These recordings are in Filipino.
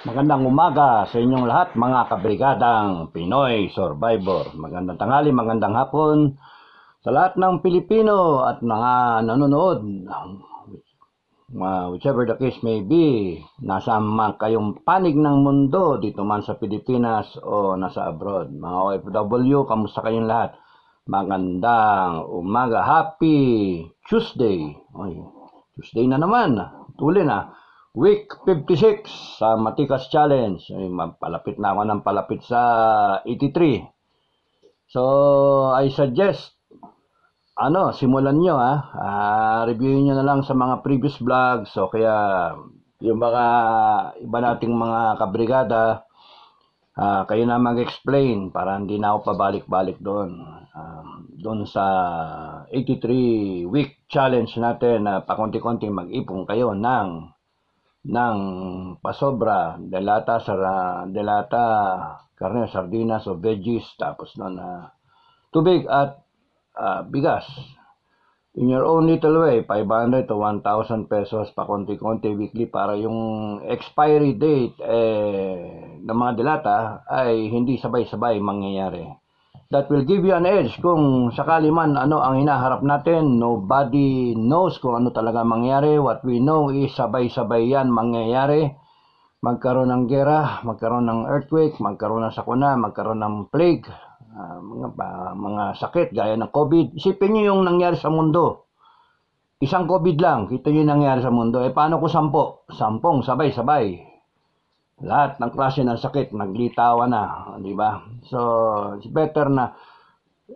Magandang umaga sa inyong lahat mga kabrigadang Pinoy Survivor. Magandang tanghali, magandang hapon sa lahat ng Pilipino at mga nanonood. Whichever the case may be, nasa man kayong panig ng mundo, dito man sa Pilipinas o nasa abroad. Mga OFW, kamusta kayong lahat? Magandang umaga, happy Tuesday. Tuesday na naman, tuloy na. Week 56 sa Matikas Challenge. Palapit na ako ng palapit sa 83. So, I suggest, simulan nyo reviewin nyo na lang sa mga previous vlogs. So, kaya yung mga iba nating mga kabrigada, kayo na mag-explain para hindi na ako pabalik-balik doon. Doon sa 83 week challenge natin na pakunti-kunti mag-ipon kayo ng pasobra, delata, karne, sardinas o veggies, tapos nun tubig at bigas. In your own little way, 500 to 1,000 pesos pa konti-konti weekly para yung expiry date ng mga delata ay hindi sabay-sabay mangyayari. That will give you an edge kung sakali man ano ang hinaharap natin. Nobody knows kung ano talaga mangyayari. What we know is sabay-sabay yan mangyayari. Magkaroon ng gera, magkaroon ng earthquake, magkaroon ng sakuna, magkaroon ng plague, mga sakit gaya ng COVID. Isipin nyo yung nangyari sa mundo. Isang COVID lang, kita nyo yung nangyari sa mundo. Paano kung 10? 10 sabay-sabay. Lahat ng klase ng sakit naglitawa na, di ba? So, it's better na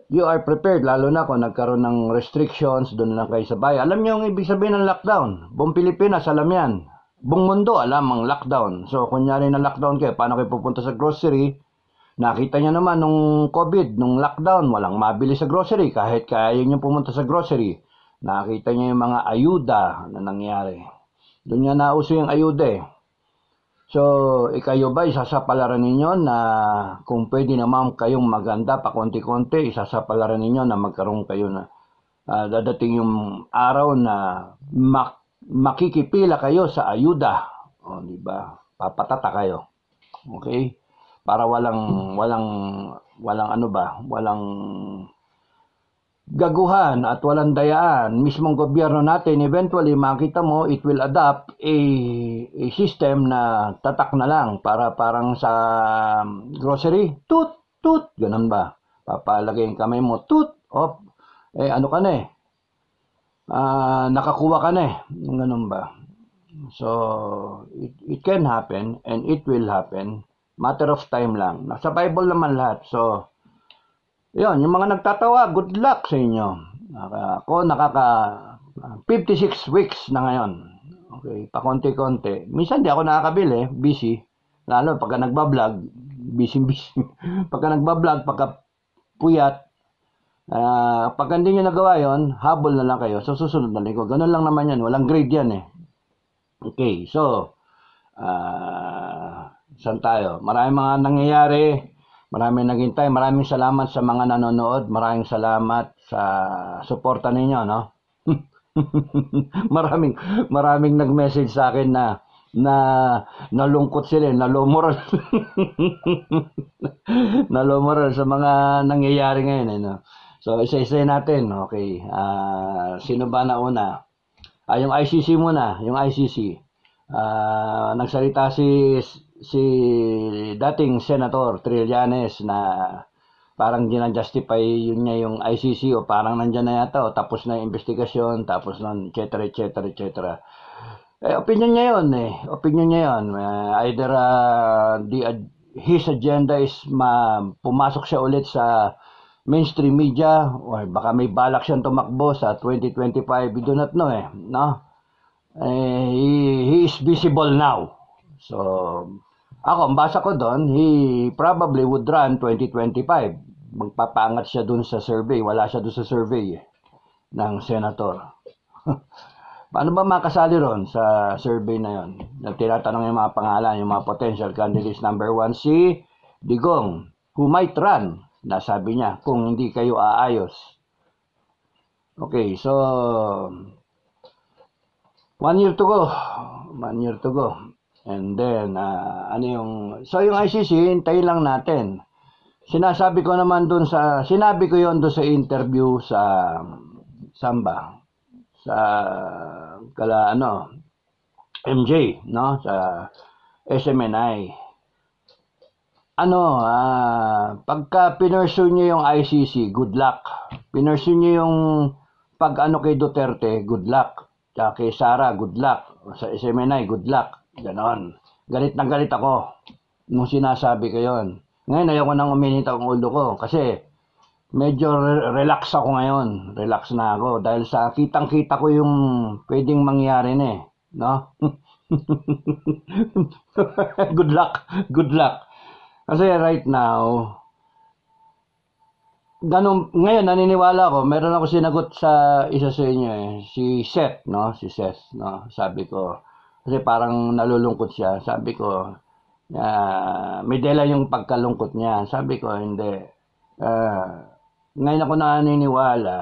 you are prepared, lalo na kung nagkaroon ng restrictions, doon lang kayo sabay. Alam niyo yung ibig sabihin ng lockdown? Buong Pilipinas, alam yan. Buong mundo, alam ang lockdown. So, kunyari na lockdown kayo, paano kayo pupunta sa grocery? Nakita niyo naman nung COVID, nung lockdown, walang mabili sa grocery. Kahit kaya niyo pumunta sa grocery, nakita niyo yung mga ayuda na nangyari. Doon nga nauso yung ayuda So, kayo ba isasapalaran ninyo na kung pwede naman kayong maganda pa konti-konti, isasapalaran ninyo na magkaroon kayo na dadating yung araw na makikipila kayo sa ayuda. O, di ba? Papatata kayo. Okay? Para walang gaguhan at walang dayaan. Mismong gobyerno natin, eventually makita mo it will adopt a system na tatak na lang para parang sa grocery, tut, ganun ba? Papalagay yung kamay mo, tut, ano ka na nakakuha ka na ganun ba? So, it can happen and it will happen. Matter of time lang. Nasa Bible naman lahat. So, yun, yung mga nagtatawa, good luck sa inyo. Ako nakaka 56 weeks na ngayon. Okay, pakonti-konti. Minsan di ako nakakabili, busy. Lalo pagka nagbablog, busy. Pagka nagbablog, pagka puyat, pagka hindi nyo nagawa yun, habol na lang kayo. So susunod na linggo. Ganun lang naman yan. Walang grade yan Okay, so, saan tayo? Maraming mga nangyayari. Maraming naghintay, maraming salamat sa mga nanonood, maraming salamat sa suporta ninyo, no? maraming nag-message sa akin na nalungkot sila, nalomoral. Nalomoral sa mga nangyayari ngayon, no? So, isa-isa natin, okay. Sino ba na una? Yung ICC muna, yung ICC. Nagsalita si dating Senator Trillanes na parang ginajustify yun niya yung ICC o parang nandyan na yata o tapos na yung investigasyon, tapos nun, etc. Opinion niya yun Opinion niya yun. Either his agenda is pumasok siya ulit sa mainstream media or baka may balak siyang tumakbo sa 2025. We do not know no? He is visible now. So, ako, ang basa ko doon, he probably would run 2025. Magpapangat siya doon sa survey. Wala siya doon sa survey ng senator. Paano ba makasali ron sa survey na yon? Tinatanong yung mga pangalan, yung mga potential candidates. Number 1, si Digong, who might run. Nasabi niya, kung hindi kayo aayos. Okay, so 1 year to go. And then, ano yung... So, yung ICC, hintayin lang natin. Sinabi ko yon doon sa interview sa Samba, sa MJ, no? Sa SMNI. Pagka pinursue nyo yung ICC, good luck. Pinursue nyo yung kay Duterte, good luck. Tsaka kay Sara, good luck. Sa SMNI, good luck. Ganon. Galit na galit ako nung sinasabi ko yon. Ngayon, ayoko nang uminit ang ulo ko kasi medyo relax ako ngayon. Relax na ako dahil sa kitang-kita ko yung pwedeng mangyari na eh. No? Good luck. Good luck. Kasi right now, ngayon naniniwala ko, meron ako sinagot sa isa sa inyo eh, si Seth, no? Si Seth, no? Sabi ko, kasi parang nalulungkot siya. Sabi ko, may dela yung pagkalungkot niya. Sabi ko, hindi. Ngayon ako naniniwala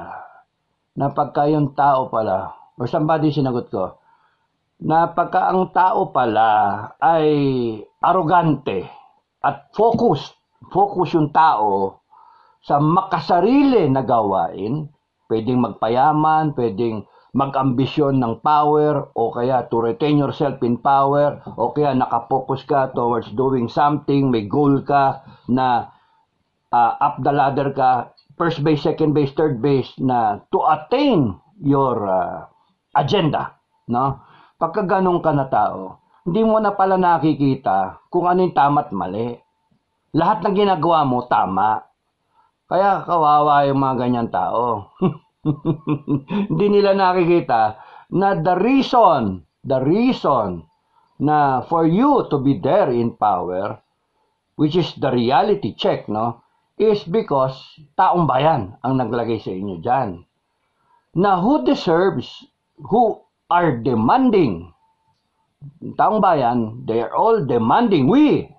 na pagka yung tao pala, or somebody sinagot ko, na pagka ang tao pala ay arrogante at focus yung tao sa makasarili na gawain, pwedeng magpayaman, pwedeng mag-ambisyon ng power, o kaya to retain yourself in power, o kaya nakapokus ka towards doing something, may goal ka na up the ladder ka, first base, second base, third base, na to attain your agenda, no? Pagka ganun ka na tao, hindi mo na pala nakikita kung ano yung tama at mali. Lahat ng ginagawa mo, tama. Kaya kawawa yung mga ganyan tao. Hindi nila nakikita na the reason na for you to be there in power, which is the reality check, no, is because taong bayan ang naglagay sa inyo dyan. Na who are demanding, taong bayan, they are all demanding, we,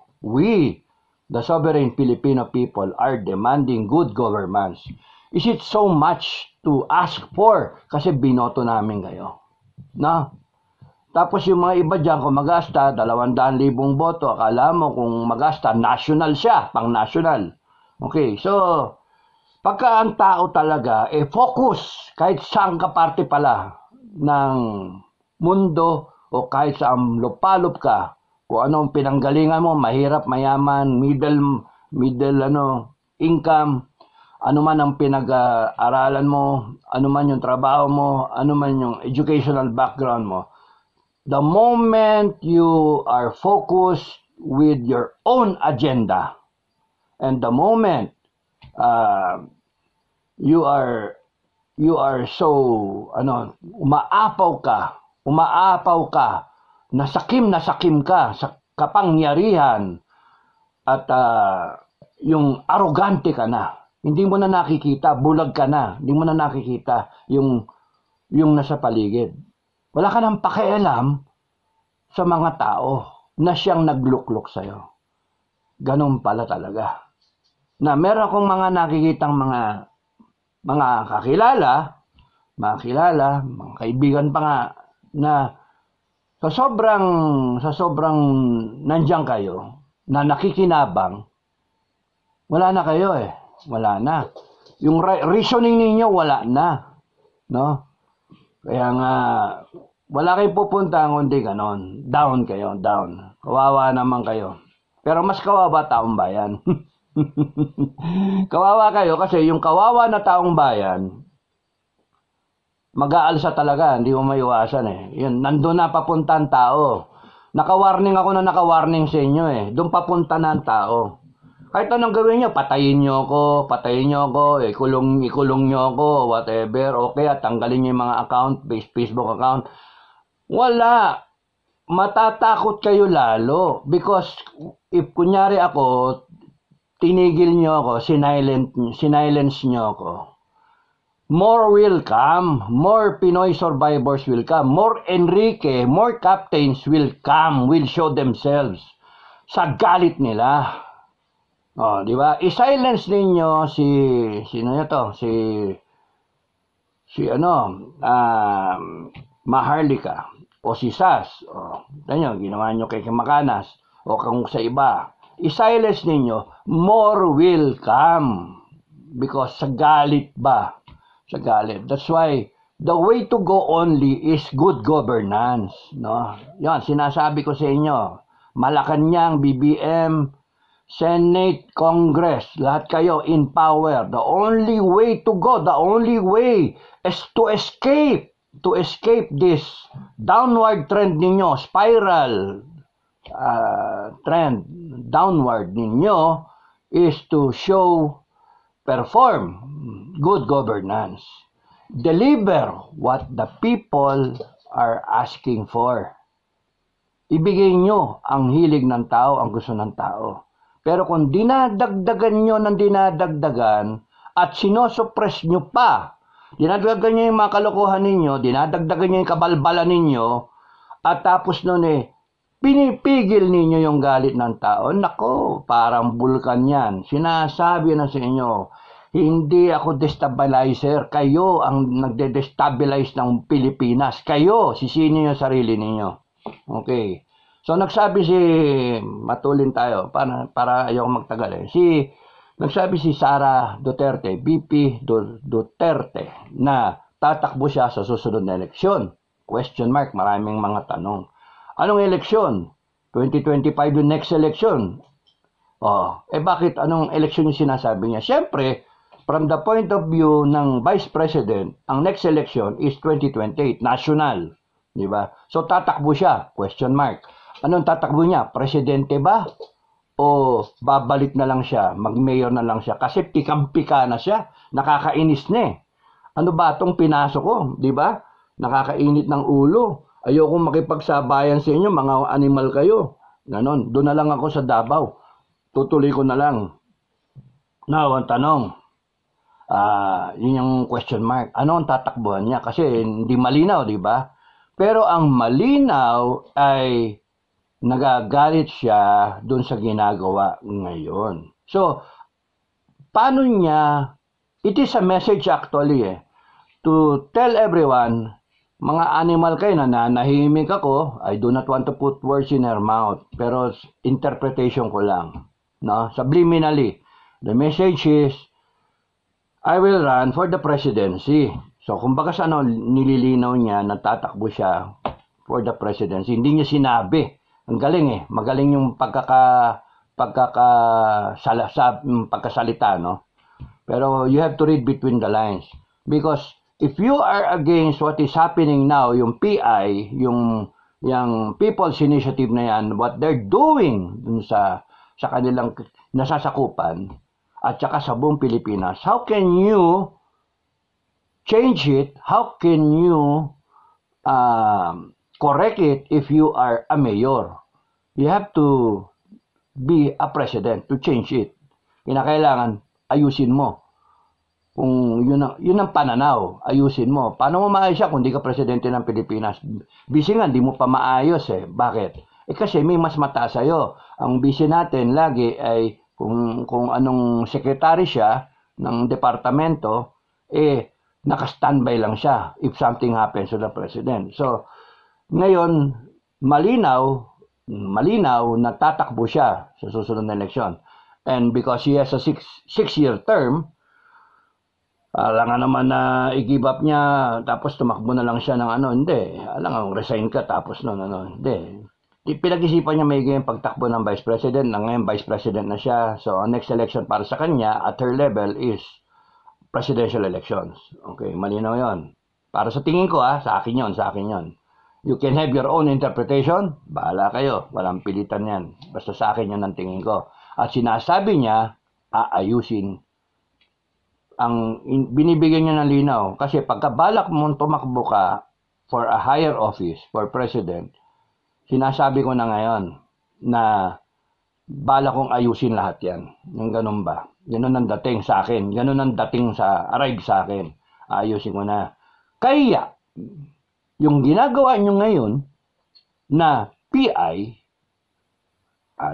the sovereign Filipino people, are demanding good governance. Is it so much to ask for? Kasi binoto namin kayo. No? Tapos yung mga iba dyan, kung magasta, 200,000 boto, akala mo kung magasta, national siya, pang national. Okay, so, pagka ang tao talaga, focus, kahit saan ka parte pala ng mundo, o kahit saan lupalop ka, kung anong pinanggalingan mo, mahirap, mayaman, middle income, ano man ang pinag-aralan mo, ano man yung trabaho mo, ano man yung educational background mo, the moment you are focused with your own agenda, and the moment you are so umaapaw ka, nasakim ka sa kapangyarihan, at yung arrogante ka na, hindi mo na nakikita, bulag ka na, hindi mo na nakikita yung nasa paligid. Wala ka nang pakialam sa mga tao na siyang nagluklok sa'yo. Ganun pala talaga. Na meron akong mga nakikitang mga kakilala, mga kaibigan pa nga, na sa sobrang nandiyan kayo, na nakikinabang, wala na kayo eh. Wala na. Yung reasoning ninyo, wala na. No? Kaya nga, wala kayong pupunta kundi ganon. Down kayo, down. Kawawa naman kayo. Pero mas kawawa taong bayan. Kawawa kayo kasi yung kawawa na taong bayan, mag-aalsa talaga, hindi mo maiwasan eh. Yun, nandun na papunta ang tao. Nakawarning ako na nakawarning sa inyo eh. Doon papunta na ang tao. Kahit anong gawin nyo, patayin nyo ako, ikulong nyo ako, whatever, o kaya tanggalin nyo yung mga account, Facebook account. Wala. Matatakot kayo lalo. Because if kunyari ako, tinigil nyo ako, sinilence nyo ako, more will come, more Pinoy survivors will come, more Enrique, more captains will come, will show themselves sa galit nila. Oh, di ba? I-silence ninyo Maharlika, o si Sas, o ganyan, ginawa nyo kay Makanas, o kung sa iba, i-silence ninyo, more will come. Because sa galit ba? Sa galit. That's why, the way to go only is good governance. No? Yan, sinasabi ko sa inyo, Malacanang, BBM, Senate, Congress, lahat kayo in power. The only way to go, the only way is to escape this downward trend ninyo, spiral trend downward ninyo is to perform good governance. Deliver what the people are asking for. Ibigay nyo ang hilig ng tao, ang gusto ng tao. Pero kung dinadagdagan nyo ng dinadagdagan at sinosuppress nyo pa, dinadagdagan nyo yung mga kalokohan ninyo, dinadagdagan nyo yung kabalbalan ninyo, at tapos nun pinipigil ninyo yung galit ng tao, nako, parang bulkan yan. Sinasabi na sa inyo, hindi ako destabilizer, kayo ang nagde-destabilize ng Pilipinas. Kayo, sisinin yung sarili ninyo. Okay. So nagsabi matulin tayo para ayaw magtagal nagsabi si Sara Duterte, VP Duterte, na tatakbo siya sa susunod na eleksyon. Question mark, maraming mga tanong. Anong eleksyon? 2025 yung next election. Bakit anong eleksyon yung sinasabi niya? Siyempre, from the point of view ng Vice President, ang next election is 2028, national. Diba? So tatakbo siya, question mark. Anong tatakbo niya? Presidente ba? O babalik na lang siya, mag-mayor na lang siya? Kasi pikang-pika na siya, nakakainis na Ano ba itong pinasok ko? Diba? Nakakainit ng ulo. Ayoko makipagsabayan sa inyo, mga animal kayo. Ganon, doon na lang ako sa Davao. Tutuloy ko na lang. Now, ang tanong, yun yung question mark. Ano ang tatakbuhan niya? Kasi hindi malinaw, di ba? Pero ang malinaw ay nagagalit siya doon sa ginagawa ngayon. So, paano niya, it is a message actually to tell everyone, mga animal kayo, nanahimik ako, I do not want to put words in her mouth, pero interpretation ko lang. No? Subliminally, the message is, I will run for the presidency. So, kumbaga sa nililinaw niya, natatakbo siya for the presidency. Hindi niya sinabi. Ang galing magaling yung pagkasalita, no? Pero you have to read between the lines. Because if you are against what is happening now, yung PI, yung People's Initiative na yan, what they're doing dun sa kanilang nasasakupan, at saka sa buong Pilipinas, how can you change it? How can you correct it if you are a mayor? You have to be a president to change it. Kinakailangan, ayusin mo. Kung yun ang pananaw, ayusin mo. Paano mo maayos siya kung di ka presidente ng Pilipinas? Busy nga, di mo pa maayos Bakit? Kasi may mas mataas sa'yo. Ang busy natin lagi ay kung anong secretary siya ng departamento, naka-standby lang siya if something happens to the president. So, ngayon, malinaw na tatakbo siya sa susunod na eleksyon. And because he has a six-year term, alam nga naman na i-give up niya, tapos tumakbo na lang siya ng hindi. Alam nga, resign ka, tapos hindi. Pinag-isipan niya may ganyan pagtakbo ng Vice President, na ngayon Vice President na siya. So, ang next election para sa kanya, at her level, is presidential elections. Okay, malinaw yon. Para sa tingin ko, sa akin yon. You can have your own interpretation, bahala kayo, walang pilitan yan. Basta sa akin yun ang tingin ko. At sinasabi niya, aayusin. Binibigyan niya ng linaw. Kasi pagkabalak mong tumakbo ka for a higher office, for president, sinasabi ko na ngayon na balak kong ayusin lahat yan. Yung ganun ba? Ganun ang dating sa akin. Ganun ang dating arrive sa akin. Ayusin ko na. Kaya, yung ginagawa nyo ngayon na PI,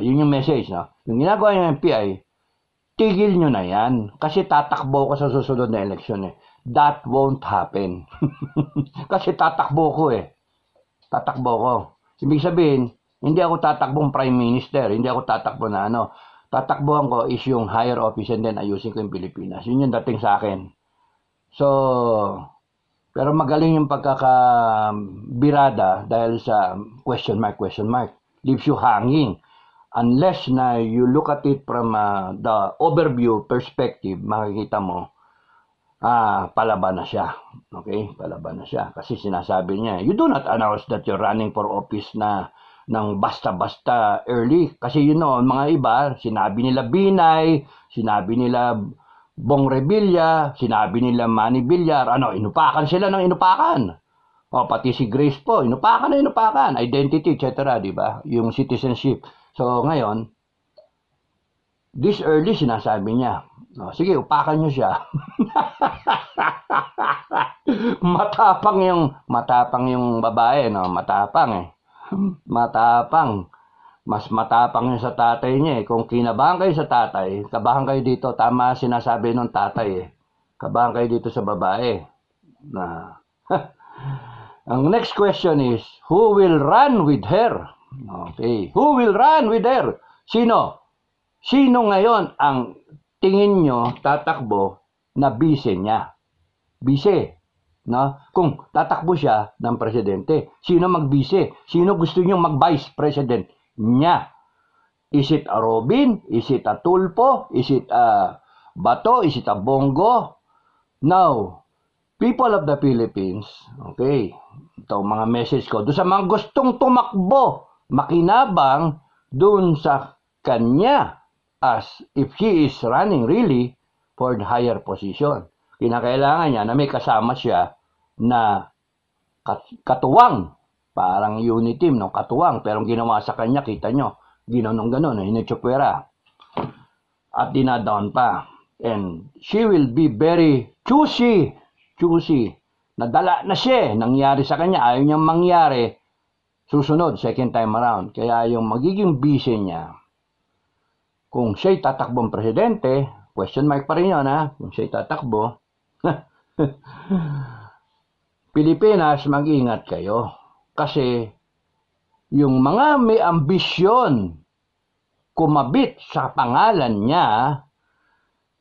yun yung message, no? Yung ginagawa nyo ng PI, tigil nyo na yan. Kasi tatakbo ko sa susunod na eleksyon That won't happen. Kasi tatakbo ko tatakbo ko. Ibig sabihin, hindi ako tatakbong prime minister, hindi ako tatakbo na ano. Tatakbuhan ko is yung higher office and then ayusin ko yung Pilipinas. Yun yung dating sa akin. So, pero magaling yung pagkakabirada dahil sa question mark. Leaves you hanging. Unless na you look at it from the overview perspective, makikita mo, palaban na siya. Okay? Palaban na siya. Kasi sinasabi niya, you do not announce that you're running for office na ng basta-basta early. Kasi you know, mga iba, sinabi nila Binay, sinabi nila Bong Revilla, sinabi nila Manny Villar, inupakan sila ng inupakan. O, pati si Grace po, inupakan na inupakan, identity, etc., di ba? Yung citizenship. So, ngayon, this early, sinasabi niya, sige, upakan niyo siya. matapang yung babae, no? Matapang eh. Matapang. Mas matapang yun sa tatay niya eh. Kung kinabahan kayo sa tatay, kabahan kayo dito. Tama sinasabi ng tatay eh. Kabahan kayo dito sa babae. Ang next question is, who will run with her? Okay. Who will run with her? Sino? Sino ngayon ang tingin nyo tatakbo na bise niya? Bise. No? Kung tatakbo siya ng presidente, sino magbise? Sino gusto nyo mag-vice president niya? Is it a Robin? Is it a Tulpo? Is it a Bato? Is it a Bongo? Now, people of the Philippines, okay, ito mga message ko, doon sa mga gustong tumakbo, makinabang doon sa kanya as if she is running really for the higher position. Kinakailangan niya na may kasama siya na katuwang, parang unit team, no? Katuwang, pero ang ginawa sa kanya, kita nyo, ginanong-ganon, hinitsupwera. At dinadown pa. And she will be very choosy. Nadala na siya, nangyari sa kanya, ayaw niyang mangyari, susunod, second time around. Kaya yung magiging busy niya, kung siya'y tatakbong presidente, question mark pa rin yun, ha? Kung siya'y tatakbo, Pilipinas, mag-ingat kayo. Kasi, yung mga may ambisyon kumabit sa pangalan niya,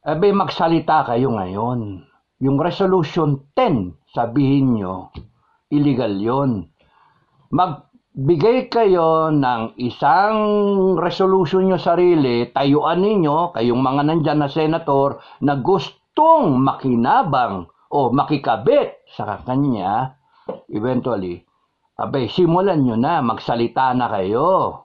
magsalita kayo ngayon. Yung Resolution 10, sabihin nyo, illegal yon. Magbigay kayo ng isang resolution nyo sarili, tayuan ninyo, kayong mga nandyan na senator, na gustong makinabang o makikabit sa kanya, eventually, simulan nyo na, magsalita na kayo.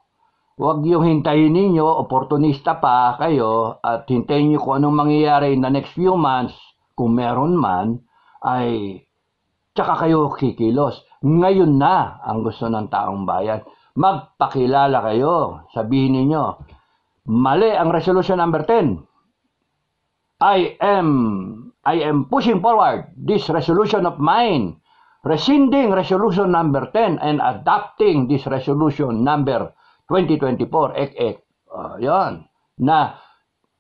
Huwag yung hintayin ninyo, oportunista pa kayo, at hintayin nyo kung anong mangyayari in the next few months, kung meron man, ay tsaka kayo kikilos. Ngayon na ang gusto ng taong bayan. Magpakilala kayo. Sabihin ninyo, mali ang resolution number 10. I am pushing forward this resolution of mine, rescinding resolution number 10 and adopting this resolution number 2024, yan, na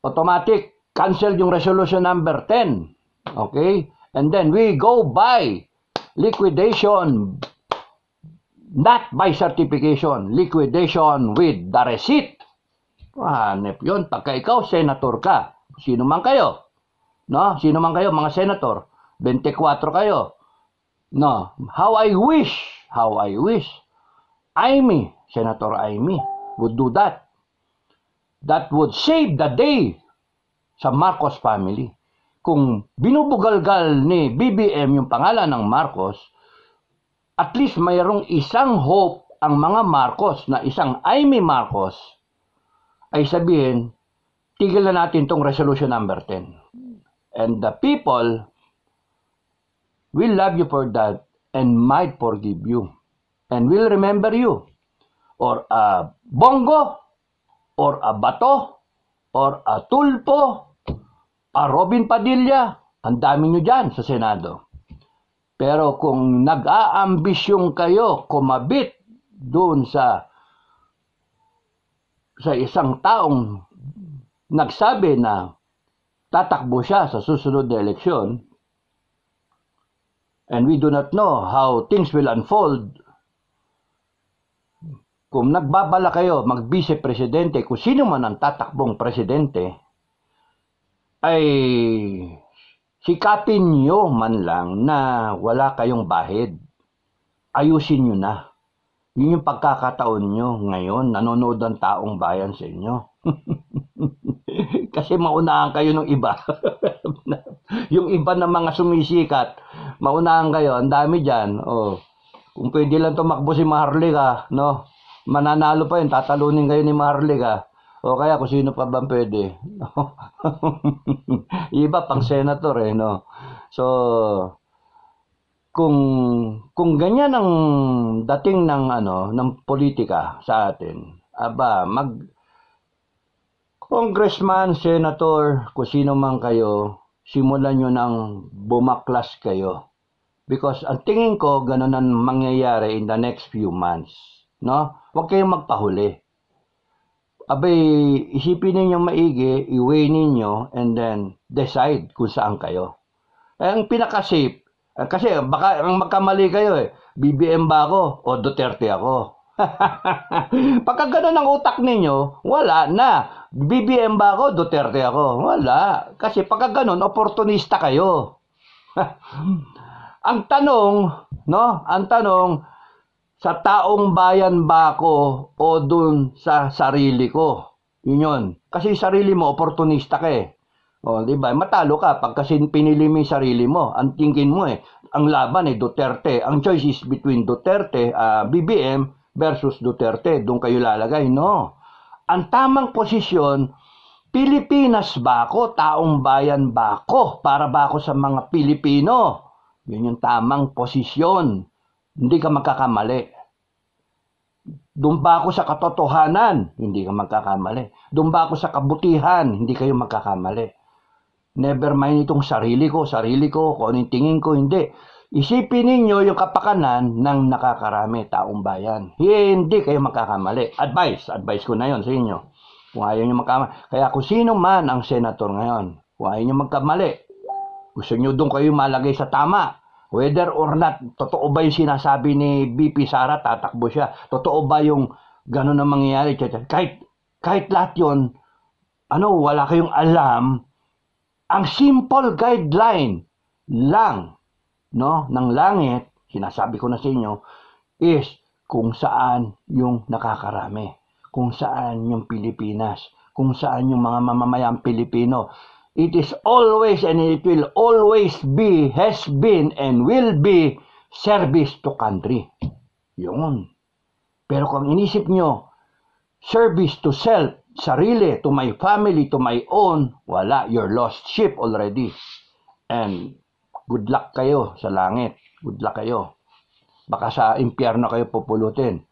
automatic cancel yung resolution number 10. Okay? And then we go by liquidation, not by certification, liquidation with the receipt. Hanep yun. Pagka ikaw, senator ka, sino man kayo, no? Sino man kayo, mga senator, 24 kayo, no? How I wish, Senator Amy would do that. That would save the day sa Marcos family. Kung binubugalgal ni BBM yung pangalan ng Marcos, at least mayroong isang hope ang mga Marcos na isang Amy Marcos ay sabihin, tigil na natin tong resolution number 10. And the people will love you for that and might forgive you and will remember you. Or a Bongo, or a Bato, or a Tulpo, a Robin Padilla, ang dami nyo dyan sa Senado. Pero kung nag-aambisyon kayo kumabit doon sa isang taong nagsabi na tatakbo siya sa susunod na eleksyon, and we do not know how things will unfold kung nagbabala kayo mag-vice presidente, kung sino man ang tatakbong presidente, ay sikapin nyo man lang na wala kayong bahid. Ayusin nyo na. Yun yung pagkakataon nyo ngayon, nanonood ang taong bayan sa inyo. Kasi maunahan kayo ng iba. Yung iba na mga sumisikat, maunahan kayo, ang dami dyan. Oh, kung pwede lang tumakbo si Maharlika, no? Mananalo pa yun, tatalunin kayo ni Maharlika. O kaya kung sino pa ba pwede. Iba pang senator eh, no? So, kung ganyan ang dating ng politika sa atin, congressman, senator, kung sino man kayo, simulan nyo nang bumaklas kayo. Because ang tingin ko, ganun ang mangyayari in the next few months. No? Huwag kayong magpahuli. Isipin ninyo maigi, i-weigh ninyo, and then decide kung saan kayo. Ang pinaka-safe, kasi baka ang magkamali kayo BBM ba ako o Duterte ako? Pagka ganun ang utak ninyo, wala na. BBM ba ako, Duterte ako? Wala. Kasi pagka ganun, oportunista kayo. Ang tanong, sa taong bayan ba ako o dun sa sarili ko? Yun. Kasi sarili mo, oportunista ka eh. O, di ba? Matalo ka pag kasi pinili mo yung sarili mo. Ang tingin mo ang laban Duterte. Ang choice is between Duterte, BBM versus Duterte. Doon kayo lalagay. No. Ang tamang posisyon, Pilipinas ba ako? Taong bayan ba ako? Para ba ako sa mga Pilipino? Yun yung tamang posisyon. Hindi ka magkakamali. Doon ba ako sa katotohanan? Hindi ka magkakamali. Doon ba ako sa kabutihan? Hindi kayo magkakamali. Never mind itong sarili ko, kung anong tingin ko, hindi. Isipin ninyo yung kapakanan ng nakakarami, taong bayan. Hindi kayo magkakamali. Advice ko na yon sa inyo. Kung ayaw nyo magkamali. Kaya kung sino man ang senator ngayon, kung ayaw nyo magkamali, gusto nyo doon kayo malagay sa tama. Whether or not, totoo ba yung sinasabi ni BP Sara, tatakbo siya? Totoo ba yung gano'n na mangyayari? Kahit lahat yun, wala kayong alam, ang simple guideline lang, no, ng langit, sinasabi ko na sa inyo, is kung saan yung nakakarami, kung saan yung Pilipinas, kung saan yung mga mamamayang Pilipino. It is always and it will always be, has been and will be service to country. Yun. Pero kung inisip nyo, service to self, sarili, to my family, to my own, wala, you're lost ship already. And good luck kayo sa langit. Good luck kayo. Baka sa impyerno kayo pupulutin.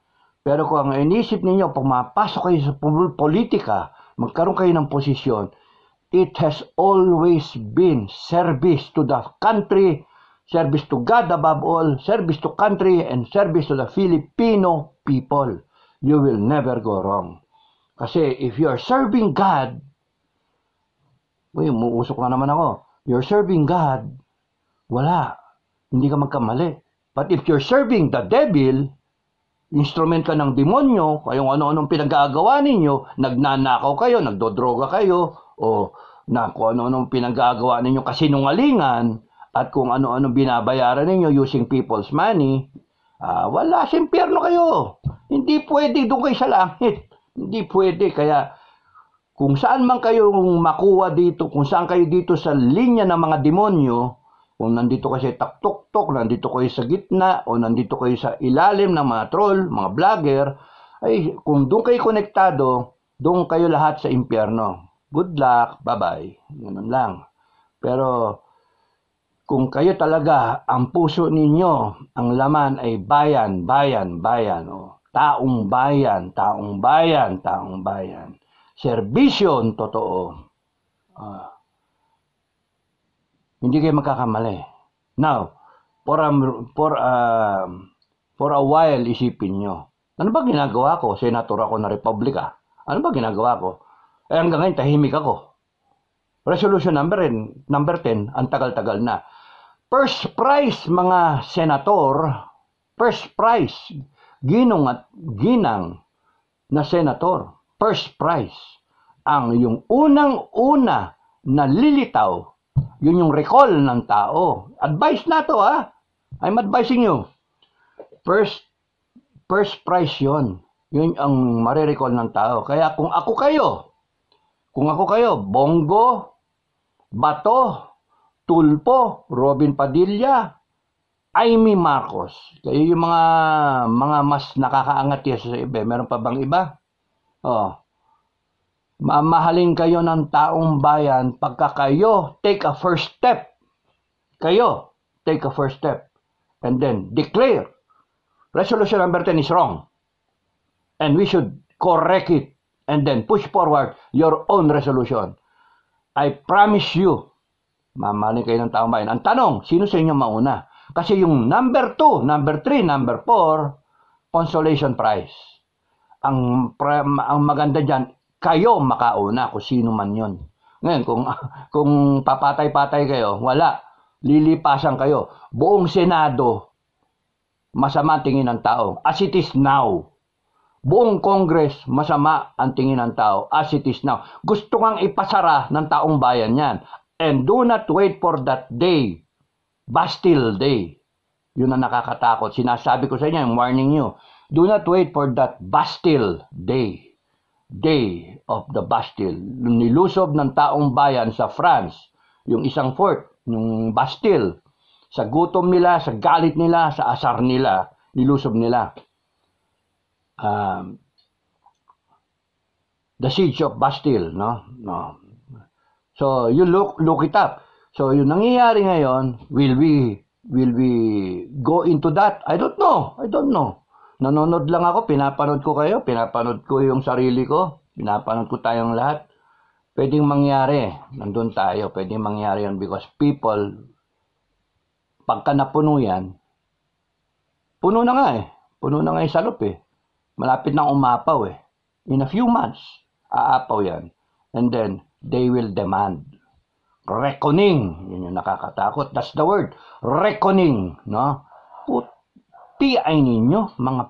Pero kung inisip ninyo, pumapasok kayo sa politika, magkaroon kayo ng posisyon, it has always been service to the country, service to God above all, service to country, and service to the Filipino people. You will never go wrong. Kasi if you are serving God, umuusok na naman ako. You're serving God, wala. Hindi ka magkamali. But if you're serving the devil, instrument ka ng demonyo, kayong ano-anong pinag-aagawa ninyo, nagnanakaw kayo, nagdodroga kayo, o kung ano-anong pinag-aagawa ninyo kasinungalingan, at kung ano-ano binabayaran ninyo using people's money, wala, sa impyerno kayo. Hindi pwede doon kayo sa langit. Hindi pwede. Kaya kung saan man kayo makuha dito, kung saan kayo dito sa linya ng mga demonyo, kung nandito kayo sa taktok-tok, nandito kayo sa gitna, o nandito kayo sa ilalim ng mga troll, mga vlogger, ay kung doon kayo konektado, doon kayo lahat sa impyerno. Good luck, bye-bye. Ganun lang. Pero kung kayo talaga, ang puso ninyo, ang laman ay bayan, bayan, bayan. Taong bayan, taong bayan, taong bayan. Serbisyon, totoo. Hindi kayo magkakamali. Now, for a while, isipin nyo, ano ba ginagawa ko? Senator ako na Republika. Ano ba ginagawa ko? Hanggang ngayon, tahimik ako. Resolution number 10, ang tagal-tagal na. First prize, mga senator, first prize, ginong at ginang, na senator. First prize. Ang yung unang-una na lilitaw, yun yung recall ng tao. Advice na to, ha? I'm advising you. First prize yun. Yun ang marirecall ng tao. Kaya kung ako kayo, Bongo, Bato, Tulpo, Robin Padilla, Amy Marcos. Kayo yung mga mas nakakaangat yan sa iba. Meron pa bang iba? Mamahalin kayo ng taong bayan pagka kayo take a first step. Kayo take a first step. And then declare resolution number 10 is wrong. And we should correct it. And then push forward your own resolution. I promise you, mamahalin kayo ng taong bayan. Ang tanong, sino sa inyo mauna? Kasi yung number 2, number 3, number 4, consolation prize. Ang maganda dyan, kayo makauna kung sino man yun. Ngayon, kung papatay-patay kayo, wala. Lilipasan kayo. Buong Senado, masama ang tingin ng tao. As it is now. Buong Congress, masama ang tingin ng tao. As it is now. Gusto kang ipasara ng taong bayan yan. And do not wait for that day. Bastille Day. Yun ang nakakatakot. Sinasabi ko sa inyo, I'm warning you. Do not wait for that Bastille Day. Day of the Bastille. Nilusob ng taong bayan sa France, yung isang fort, yung Bastille. Sa gutom nila, sa galit nila, sa asar nila, nilusob nila. The Siege of Bastille, no? So, you look it up. So, yung nangyayari ngayon, will we go into that? I don't know. Nanonood lang ako, pinapanood ko kayo, pinapanood ko yung sarili ko, pinapanood ko tayong lahat. Pwedeng mangyari, nandun tayo, pwedeng mangyari yun because people, pagka napuno yan, puno na nga yung salop eh. Malapit nang umapaw eh. In a few months, aapaw yan. And then, they will demand reckoning. Yun yung nakakatakot. That's the word. Reckoning. No? PI ninyo. Mga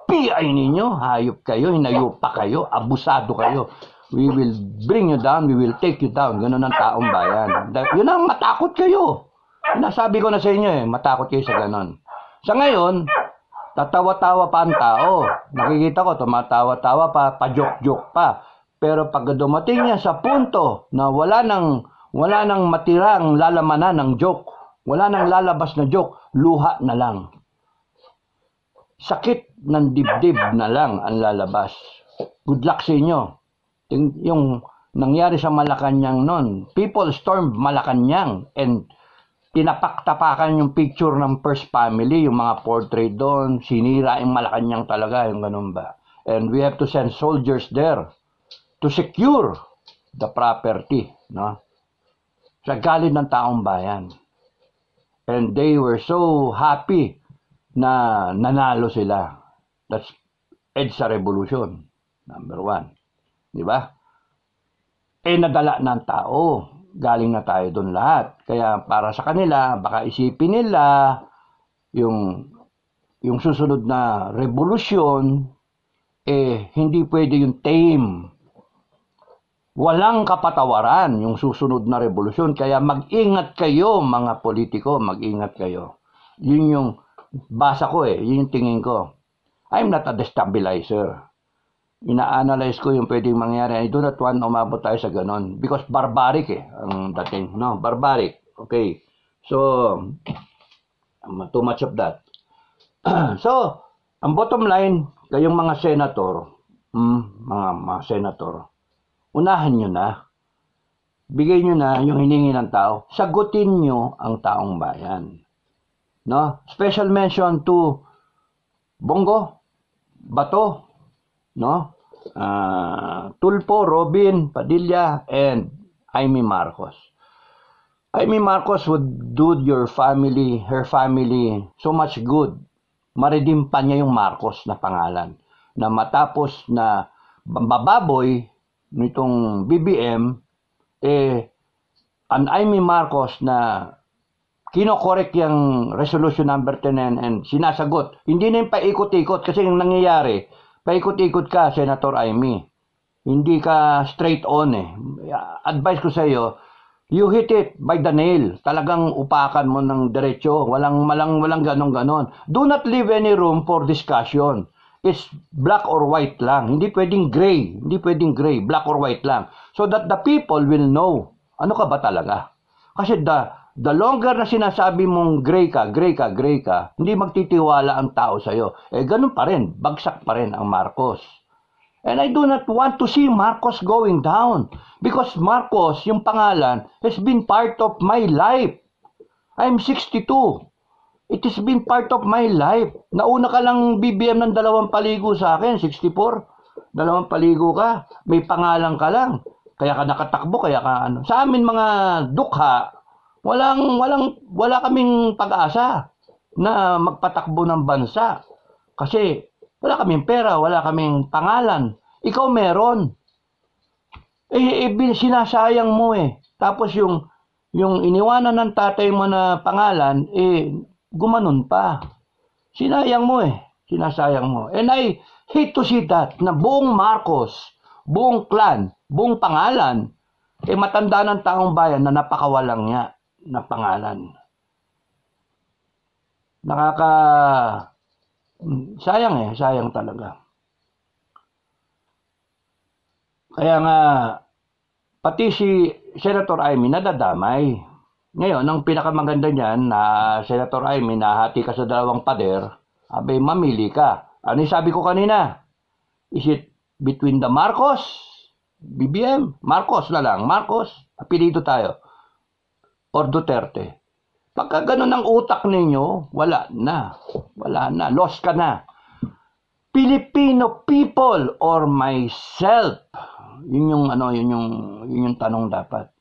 PI ninyo. Hayop kayo. Hinayupa kayo. Abusado kayo. We will bring you down. We will take you down. Ganun ang taong bayan. Yun ang matakot kayo. Nasabi ko na sa inyo eh. Matakot kayo sa ganun. Sa ngayon, tatawa-tawa pa ang tao. Nakikita ko, tumatawa-tawa pa, pa-joke-joke pa. Pero pag dumating niya sa punto na wala nang matirang lalamanan ng joke, wala nang lalabas na joke, luha na lang. Sakit ng dibdib na lang ang lalabas. Good luck sa inyo. Yung nangyari sa Malacanang noon, people stormed Malacanang and tinapak-tapakan yung picture ng First Family, yung mga portrait doon, sinira yung Malacanang talaga, yung ganun ba. And we have to send soldiers there to secure the property, no? Sa galit ng taong bayan. And they were so happy na nanalo sila. That's EDSA Revolution, number 1. Di ba? Nadala ng tao. Galing na tayo doon lahat. Kaya para sa kanila, baka isipin nila yung susunod na revolusyon, hindi pwede yung tame. Walang kapatawaran yung susunod na revolusyon. Kaya mag-ingat kayo mga politiko, mag-ingat kayo. Yun yung basa ko yun yung tingin ko. I'm not a destabilizer. Ina-analyze ko yung pwedeng mangyari. I do not want umabot tayo sa ganon. Because barbaric ang dating. No, barbaric. Okay. So, too much of that. So, ang bottom line, kayong mga senator, mga senator, unahan nyo na. Bigay nyo na yung hiningi ng tao. Sagutin nyo ang taong bayan. No? Special mention to Bongo, Bato, no? Tulpo, Robin Padilla, and Amy Marcos. Amy Marcos would do her family so much good. Maredeem pa niya yung Marcos na pangalan. Na matapos na bababoy nitong BBM, an Amy Marcos na kinokorek yung resolution number 10 and sinasagot. Hindi na yung paikot-ikot kasi yung nangyayari, paikot-ikot ka, Senator Amy. Hindi ka straight on eh. Advice ko sa iyo, you hit it by the nail. Talagang upakan mo ng diretso. Walang ganon-ganon. Do not leave any room for discussion. It's black or white lang. Hindi pwedeng gray. Hindi pwedeng gray. Black or white lang. So that the people will know. Ano ka ba talaga? Kasi the longer na sinasabi mong gray ka, hindi magtitiwala ang tao sa'yo. Ganun pa rin. Bagsak pa rin ang Marcos. And I do not want to see Marcos going down. Because Marcos, yung pangalan, has been part of my life. I'm 62. It has been part of my life. Nauna ka lang BBM ng 2 paligo sa akin, 64. 2 paligo ka. May pangalan ka lang. Kaya ka nakatakbo, kaya ka ano. Sa amin mga dukha, wala kaming pag-asa na magpatakbo ng bansa. Kasi wala kaming pera, wala kaming pangalan. Ikaw meron. Sinasayang mo eh. Tapos yung iniwanan ng tatay mo na pangalan, gumanon pa. Sinayang mo eh. Sinasayang mo. And I hate to see that, na buong Marcos, buong clan, buong pangalan, matanda ng taong bayan na napakawalang niya na pangalan. Sayang sayang talaga. Kaya nga, pati si Senator Amy nadadamay. Ngayon, ang pinakamaganda niyan na Senator Amy, nahati ka sa 2 pader, mamili ka. Ano yung sabi ko kanina? Is it between the Marcos, BBM, Marcos na lang, Marcos, apelido tayo, or Duterte? Pagka ganun ang utak ninyo, wala na, lost ka na. Filipino people or myself, yun yung tanong dapat.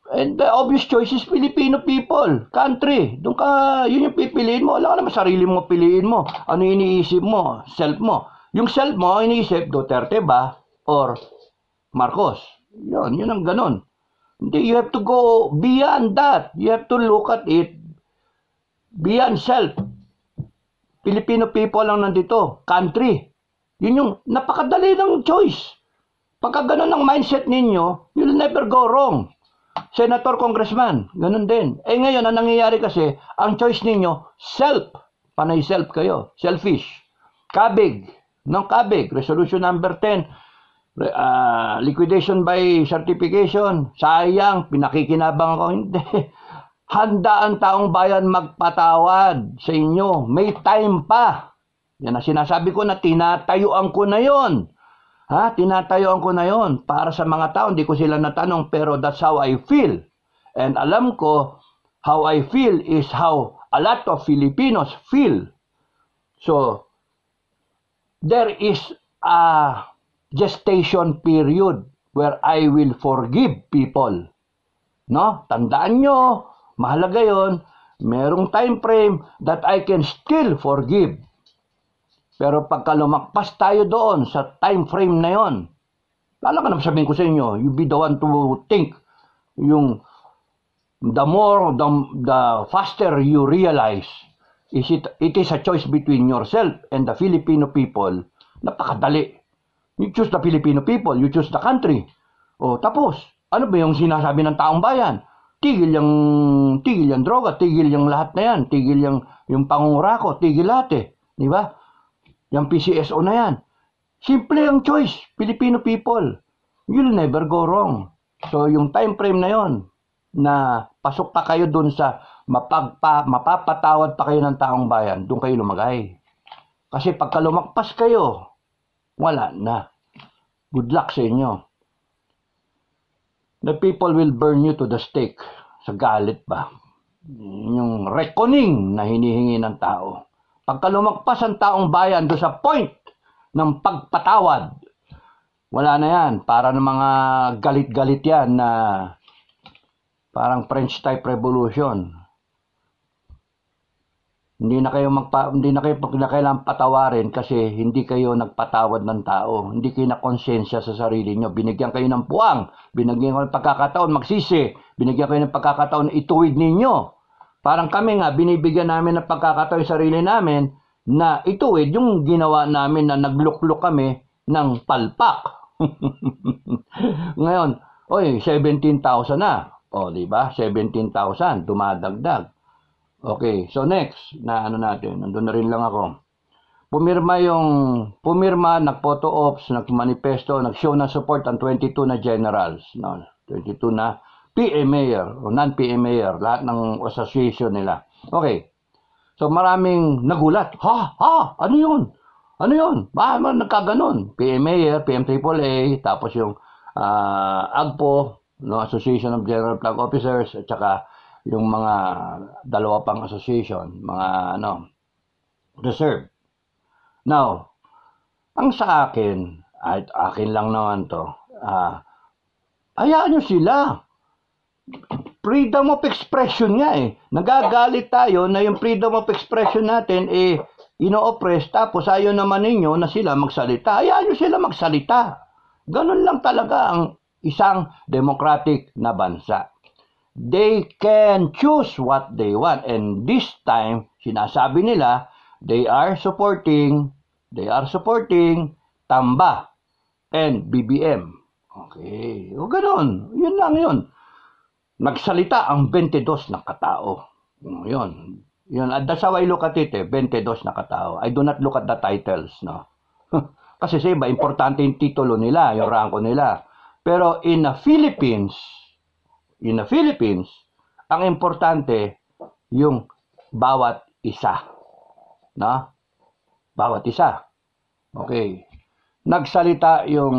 And the obvious choice is Filipino people, country. Doon ka, yun yung pipiliin mo. Wala ka naman sarili mo piliin mo. Ano iniisip mo? Self mo. Yung self mo, iniisip, Duterte ba? Or Marcos? Yun ang ganun. Hindi, you have to go beyond that. You have to look at it beyond self. Filipino people lang nandito. Country. Yun yung napakadali ng choice. Pagka ganun ang mindset ninyo, you'll never go wrong. Senator, congressman, ganun din. Ngayon, ang nangyayari kasi, ang choice ninyo, self. Panay self kayo. Selfish. Kabig. Non-kabig. Resolution number 10. Liquidation by certification. Sayang, pinakikinabang ako. Hindi. Handa ang taong bayan magpatawad sa inyo. May time pa. Yan ang sinasabi ko na tinatayuan ko na yon. Tinatayuan ko na yon para sa mga tao. Hindi ko sila natanong, pero that's how I feel. And alam ko, how I feel is how a lot of Filipinos feel. So, there is a gestation period where I will forgive people. No? Tandaan nyo, mahalaga yon. Merong time frame that I can still forgive. Pero pagka lumakpas tayo doon sa time frame na yon, lalo ka na sabihin ko sa inyo, you be the one to think. The faster you realize, it is a choice between yourself and the Filipino people. Napakadali. You choose the Filipino people, you choose the country. Tapos, ano ba yung sinasabi ng taong bayan? Tigil yung droga, tigil yung lahat na yan, tigil yung pangungurako, tigil lahat Di ba? Yung PCSO na yan. Simple ang choice, Filipino people. You'll never go wrong. So, yung time frame na yon, na pasok pa kayo dun sa mapapatawad pa kayo ng taong bayan, dun kayo lumagay. Kasi pagka lumakpas kayo, wala na. Good luck sa inyo. The people will burn you to the stake. Sa galit ba? Yung reckoning na hinihingi ng tao. Pagka lumagpas ang taong bayan doon sa point ng pagpatawad, wala na yan. Para ng mga galit-galit yan na parang French type revolution. Hindi na kayo kailangang patawarin kasi hindi kayo nagpatawad ng tao. Hindi kayo nakonsensya sa sarili nyo. Binigyan kayo ng puwang. Binigyan kayo ng pagkakataon magsisi. Binigyan kayo ng pagkakataon ituwid ninyo. Parang kami nga, binibigyan namin ng pagkakataon sa sarili namin na ituwid yung ginawa namin na naglukluk kami ng palpak. Ngayon, oy, 17,000 na. O, di ba? 17,000, dumadagdag. Okay, so next, na ano natin, nandun na rin lang ako. Pumirma, nag-photo ops, nag-manifesto, nag-show ng support ang 22 na generals, no? 22 na PM mayor o non-PM mayor, lahat ng association nila. Okay, so maraming nagulat. Ano yun? Ano yun? Bakit nagkaganon? PM mayor, PM AAA, tapos yung AGPO, no, Association of General Flag Officers, at saka yung mga dalawa pang association, mga reserve. Now, ang sa akin, at akin lang naman to, hayaan nyo sila. Freedom of expression nga eh. Nagagalit tayo na yung freedom of expression natin ino-oppress, tapos ayaw naman ninyo na sila magsalita. Hayaan nyo sila magsalita. Ganun lang talaga ang isang democratic na bansa. They can choose what they want, and this time sinasabi nila they are supporting Tamba and BBM. Okay, o ganun, yun lang yun. Nagsalita ang 22 na katao. Yun, that's how I look at it 22 na katao. I do not look at the titles, no. Kasi sa iba importante yung titulo nila, yung ranko nila. Pero in the Philippines, ang importante yung bawat isa. No? Bawat isa. Okay. Nagsalita yung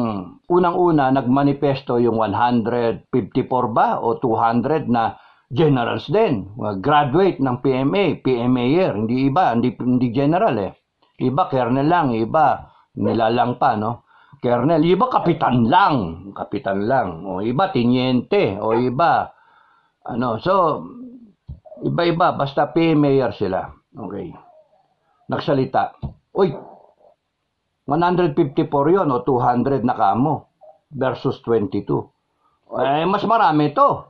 unang-una, nagmanifesto yung 154 ba o 200 na generals din. Graduate ng PMA, PMAyer, hindi iba, hindi general eh. Iba colonel lang, iba nilalang pa, no? Colonel, iba kapitan lang, o iba teniente, o iba so iba-iba, basta PMAyer sila. Okay. Nagsalita. Uy, 154 yon o 200 na kamo versus 22. Mas marami to.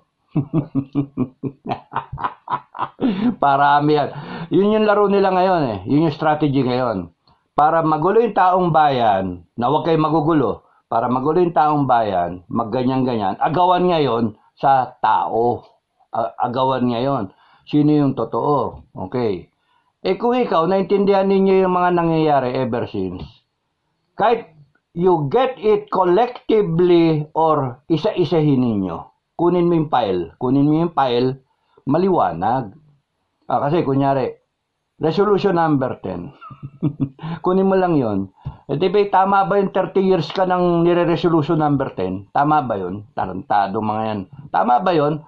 Parami yan. Yun yung laro nila ngayon eh. Yun yung strategy ngayon. Para magulo yung taong bayan, na huwag kayo magugulo, para magulo yung taong bayan, magganyan-ganyan, agawan ngayon sa tao. Agawan ngayon. Sino yung totoo? Okay. Kung ikaw, naintindihan ninyo yung mga nangyayari ever since, kahit you get it collectively or isa-isahin ninyo, kunin mo yung file, maliwanag. Kasi kunyari, resolution number 10. Kunin mo lang yon. Diba, tama ba yung 30 years ka nang nire-resolution number 10? Tama ba yun? Tarantado mga yan. Tama ba yun?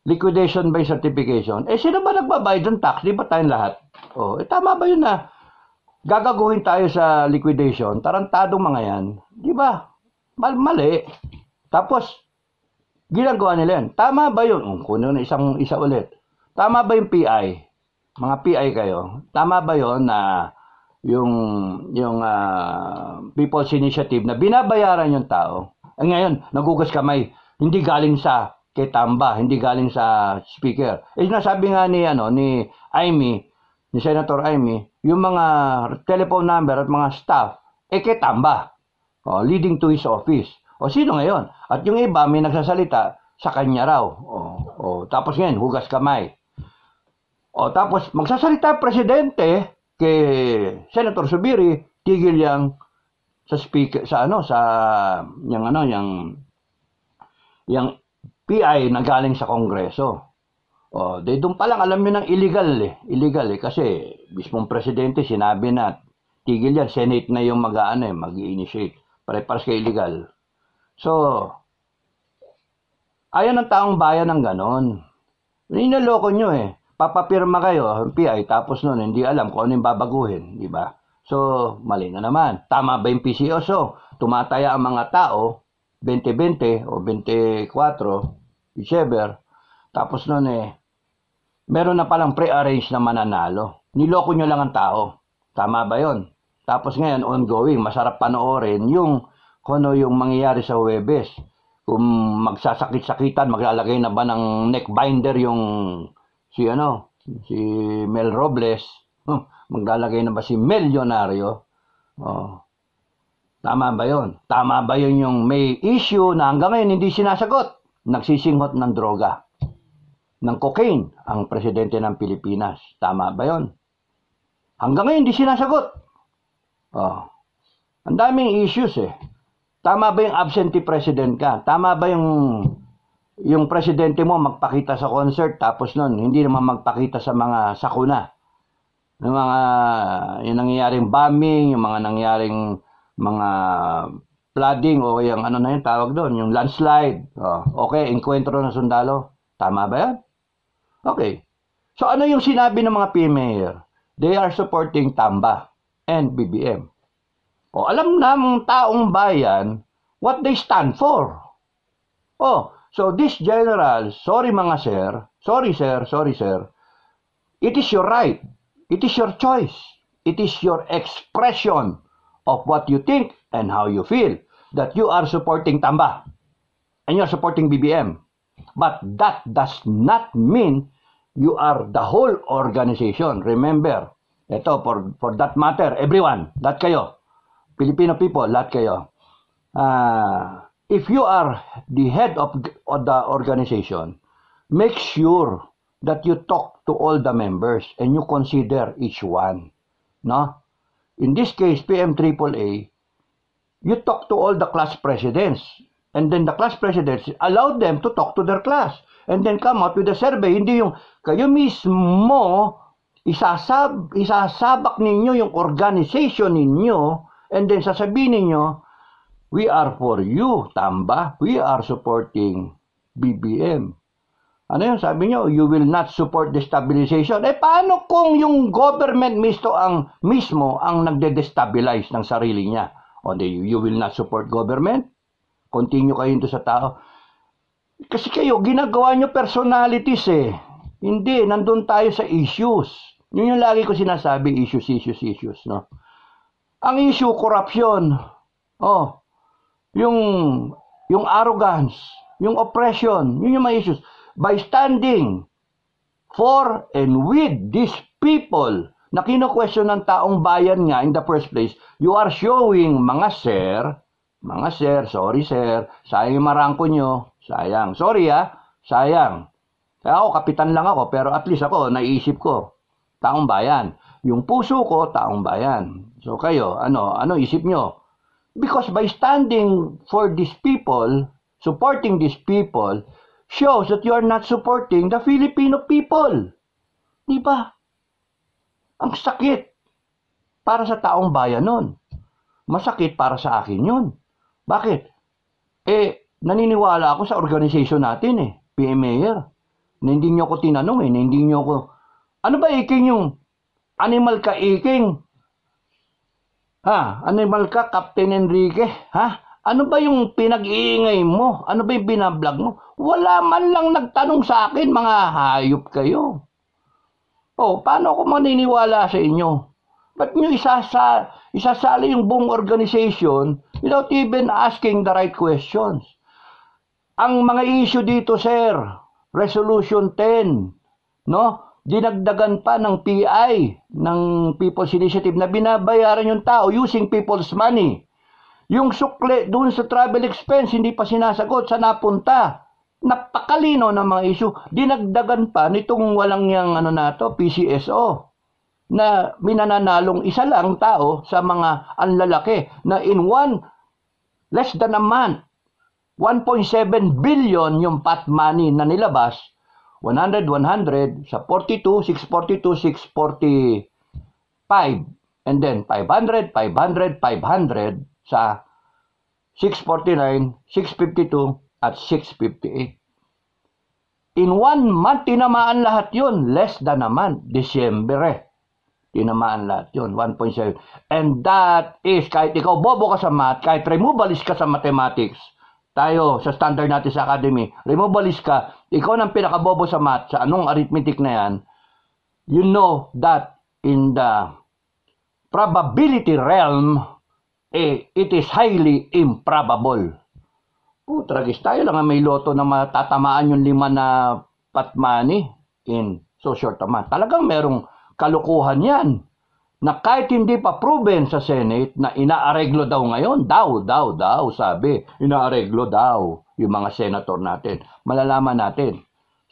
Liquidation by certification. Sino ba nagbabayad ng tax? Di ba tayong lahat? Tama ba yun na gagaguhin tayo sa liquidation? Tarantado mga yan. Di ba? Mali. Tapos, ginagawa nila yan. Tama ba yun? Kunin na isa ulit. Tama ba yung PI? Mga PI kayo, tama ba yon na yung People's Initiative na binabayaran yung tao? Ngayon, nagugas kamay, hindi galing sa kay Tamba, hindi galing sa speaker. Nasabi nga ni ni Senator Amy, yung mga telephone number at mga staff, kay Tamba, leading to his office. Sino ngayon? At yung iba may nagsasalita sa kanya raw. Tapos ngayon, hugas kamay. Tapos magsasalita presidente kay Senator Zubiri, tigil yang sa speaker yung PI na galing sa Kongreso. Doon pa lang alam niyo ng illegal kasi mismong presidente sinabi na tigil yan, Senate na yung mag-i-initiate. Pare-pares kay illegal. So, ayaw ng taong bayan ng ganon. Ninaloko nyo eh. Papapirma kayo, PI, tapos nun, hindi alam kung ano yung babaguhin, di ba? So, mali na naman. Tama ba yung PCO? So, tumataya ang mga tao, 2020 o 24, whichever, tapos nun meron na palang pre-arrange na mananalo. Niloko nyo lang ang tao. Tama ba yon? Tapos ngayon, ongoing, masarap panoorin yung kung ano yung mangyayari sa Huwebes. Kung magsasakit-sakitan, maglalagay na ba ng neck binder yung si Mel Robles, Maglalagay na ba si milyonaryo? Oh. Tama ba yun? Tama ba yun yung may issue na hanggang ngayon hindi sinasagot? Nagsisinghot ng droga, ng cocaine, ang presidente ng Pilipinas. Tama ba yun? Hanggang ngayon hindi sinasagot. Oh. Ang daming issues eh. Tama ba yung absentee president ka? Tama ba yung presidente mo magpakita sa concert tapos nun hindi naman magpakita sa mga sakuna? Yung mga yung nangyayaring bombing, yung mga nangyayaring mga flooding o yung ano na yun tawag doon, yung landslide. Oh, okay, enkwentro ng sundalo. Tama ba yan? Okay. So ano yung sinabi ng mga PMA? They are supporting Tamba and BBM. O alam ng taong bayan what they stand for. Oh, so this general, sorry mga sir, sorry sir, it is your right. It is your choice. It is your expression of what you think and how you feel that you are supporting Tamba and you're supporting BBM. But that does not mean you are the whole organization. Remember, ito for that matter, everyone, lahat kayo, Filipino people, lahat kayo. If you are the head of the organization, make sure that you talk to all the members and you consider each one. No? In this case, PM AAA, you talk to all the class presidents. And then the class presidents allow them to talk to their class. And then come out with a survey. Hindi yung kayo mismo isasabak ninyo yung organization ninyo and then sasabihin ninyo, we are for you, Tamba. We are supporting BBM. Ano yun? Sabi nyo, you will not support destabilization. Eh, paano kung yung government mismo ang nagde-destabilize ng sarili niya? O, you will not support government? Continue kayo ito sa tao. Kasi kayo, ginagawa nyo personalities eh. Hindi, nandun tayo sa issues. Yun yung lagi ko sinasabi, issues, no? Ang issue, corruption. Oh, yung arrogance, yung oppression, yun yung mga issues. By standing for and with these people na kino-question ng taong bayan nga in the first place, you are showing mga sir, sorry sir, sayang yung marangko nyo, sayang. Sorry sayang. Kaya ako, kapitan lang ako, pero at least ako, naiisip ko, taong bayan. Yung puso ko, taong bayan. So kayo, ano isip nyo? Because by standing for these people, supporting these people, shows that you are not supporting the Filipino people. Di ba? Ang sakit para sa taong bayan nun. Masakit para sa akin yun. Bakit? Eh, naniniwala ako sa organization natin eh, PMA. Na hindi nyo ako tinanong eh, na hindi nyo ako, ano ba iking yung animal ka iking? Ha? Animal ka, Captain Enrique? Ha? Ano ba yung pinag-iingay mo? Ano ba yung binablog mo? Wala man lang nagtanong sa akin, mga hayop kayo. Oh, paano ako maniniwala sa inyo? Ba't nyo isasali yung buong organization without even asking the right questions? Ang mga issue dito, sir, Resolution 10, no? Dinagdagan pa ng PI, ng People's Initiative, na binabayaran yung tao using people's money. Yung sukle doon sa travel expense, hindi pa sinasagot sa napunta. Napakalino ng mga issue. Dinagdagan pa nitong walang yang PCSO, na minananalong isa lang tao sa mga anlalaki na in less than a month, 1.7 billion yung pot money na nilabas, 100 sa 42, 642, 645, and then 500 sa 649, 652, at 658. In 1 month, tinamaan lahat yun. Less than a month. Disyembre. Tinamaan lahat yun. 1.7. And that is, kahit ikaw bobo ka sa math, kahit removalist ka sa mathematics, tayo sa standard natin sa academy, removalist ka, ikaw nang pinakabobo sa math, sa anong arithmetic na yan, you know that in the probability realm, it is highly improbable. Tragis tayo lang may loto na matatamaan yung 5 na pot money in so short a month. Talagang merong kalukuhan yan. na kahit hindi pa proven sa Senate na inaareglo daw ngayon, daw, sabi, inaareglo daw yung mga senator natin. Malalaman natin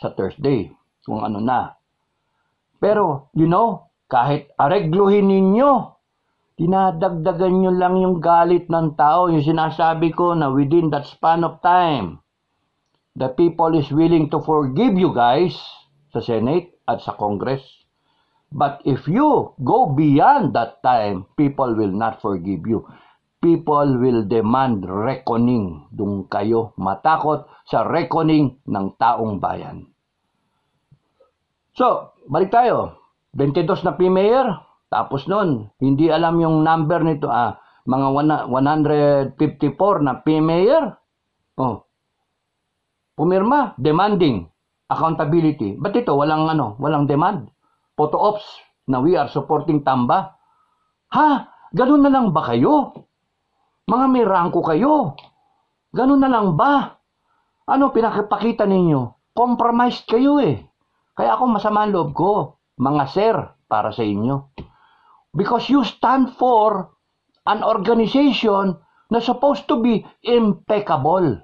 sa Thursday kung ano na. Pero, kahit aregluhin ninyo, dinadagdagan nyo lang yung galit ng tao. Yung sinasabi ko na within that span of time, the people is willing to forgive you guys sa Senate at sa Congress. But if you go beyond that time, people will not forgive you. People will demand reckoning. Doon kayo matakot sa reckoning ng taong bayan. So, balik tayo. 22 na P-Mayor. Tapos nun, hindi alam yung number nito. Mga 154 na P-Mayor. Pumirma, demanding accountability. Ba't ito? Walang demand. Photo ops na we are supporting Tamba. Ganun na lang ba kayo? Mga may rangko kayo. Ganun na lang ba? Pinakipakita ninyo? Compromised kayo eh. Kaya ako masama ang loob ko. Mga sir, para sa inyo. Because you stand for an organization na supposed to be impeccable.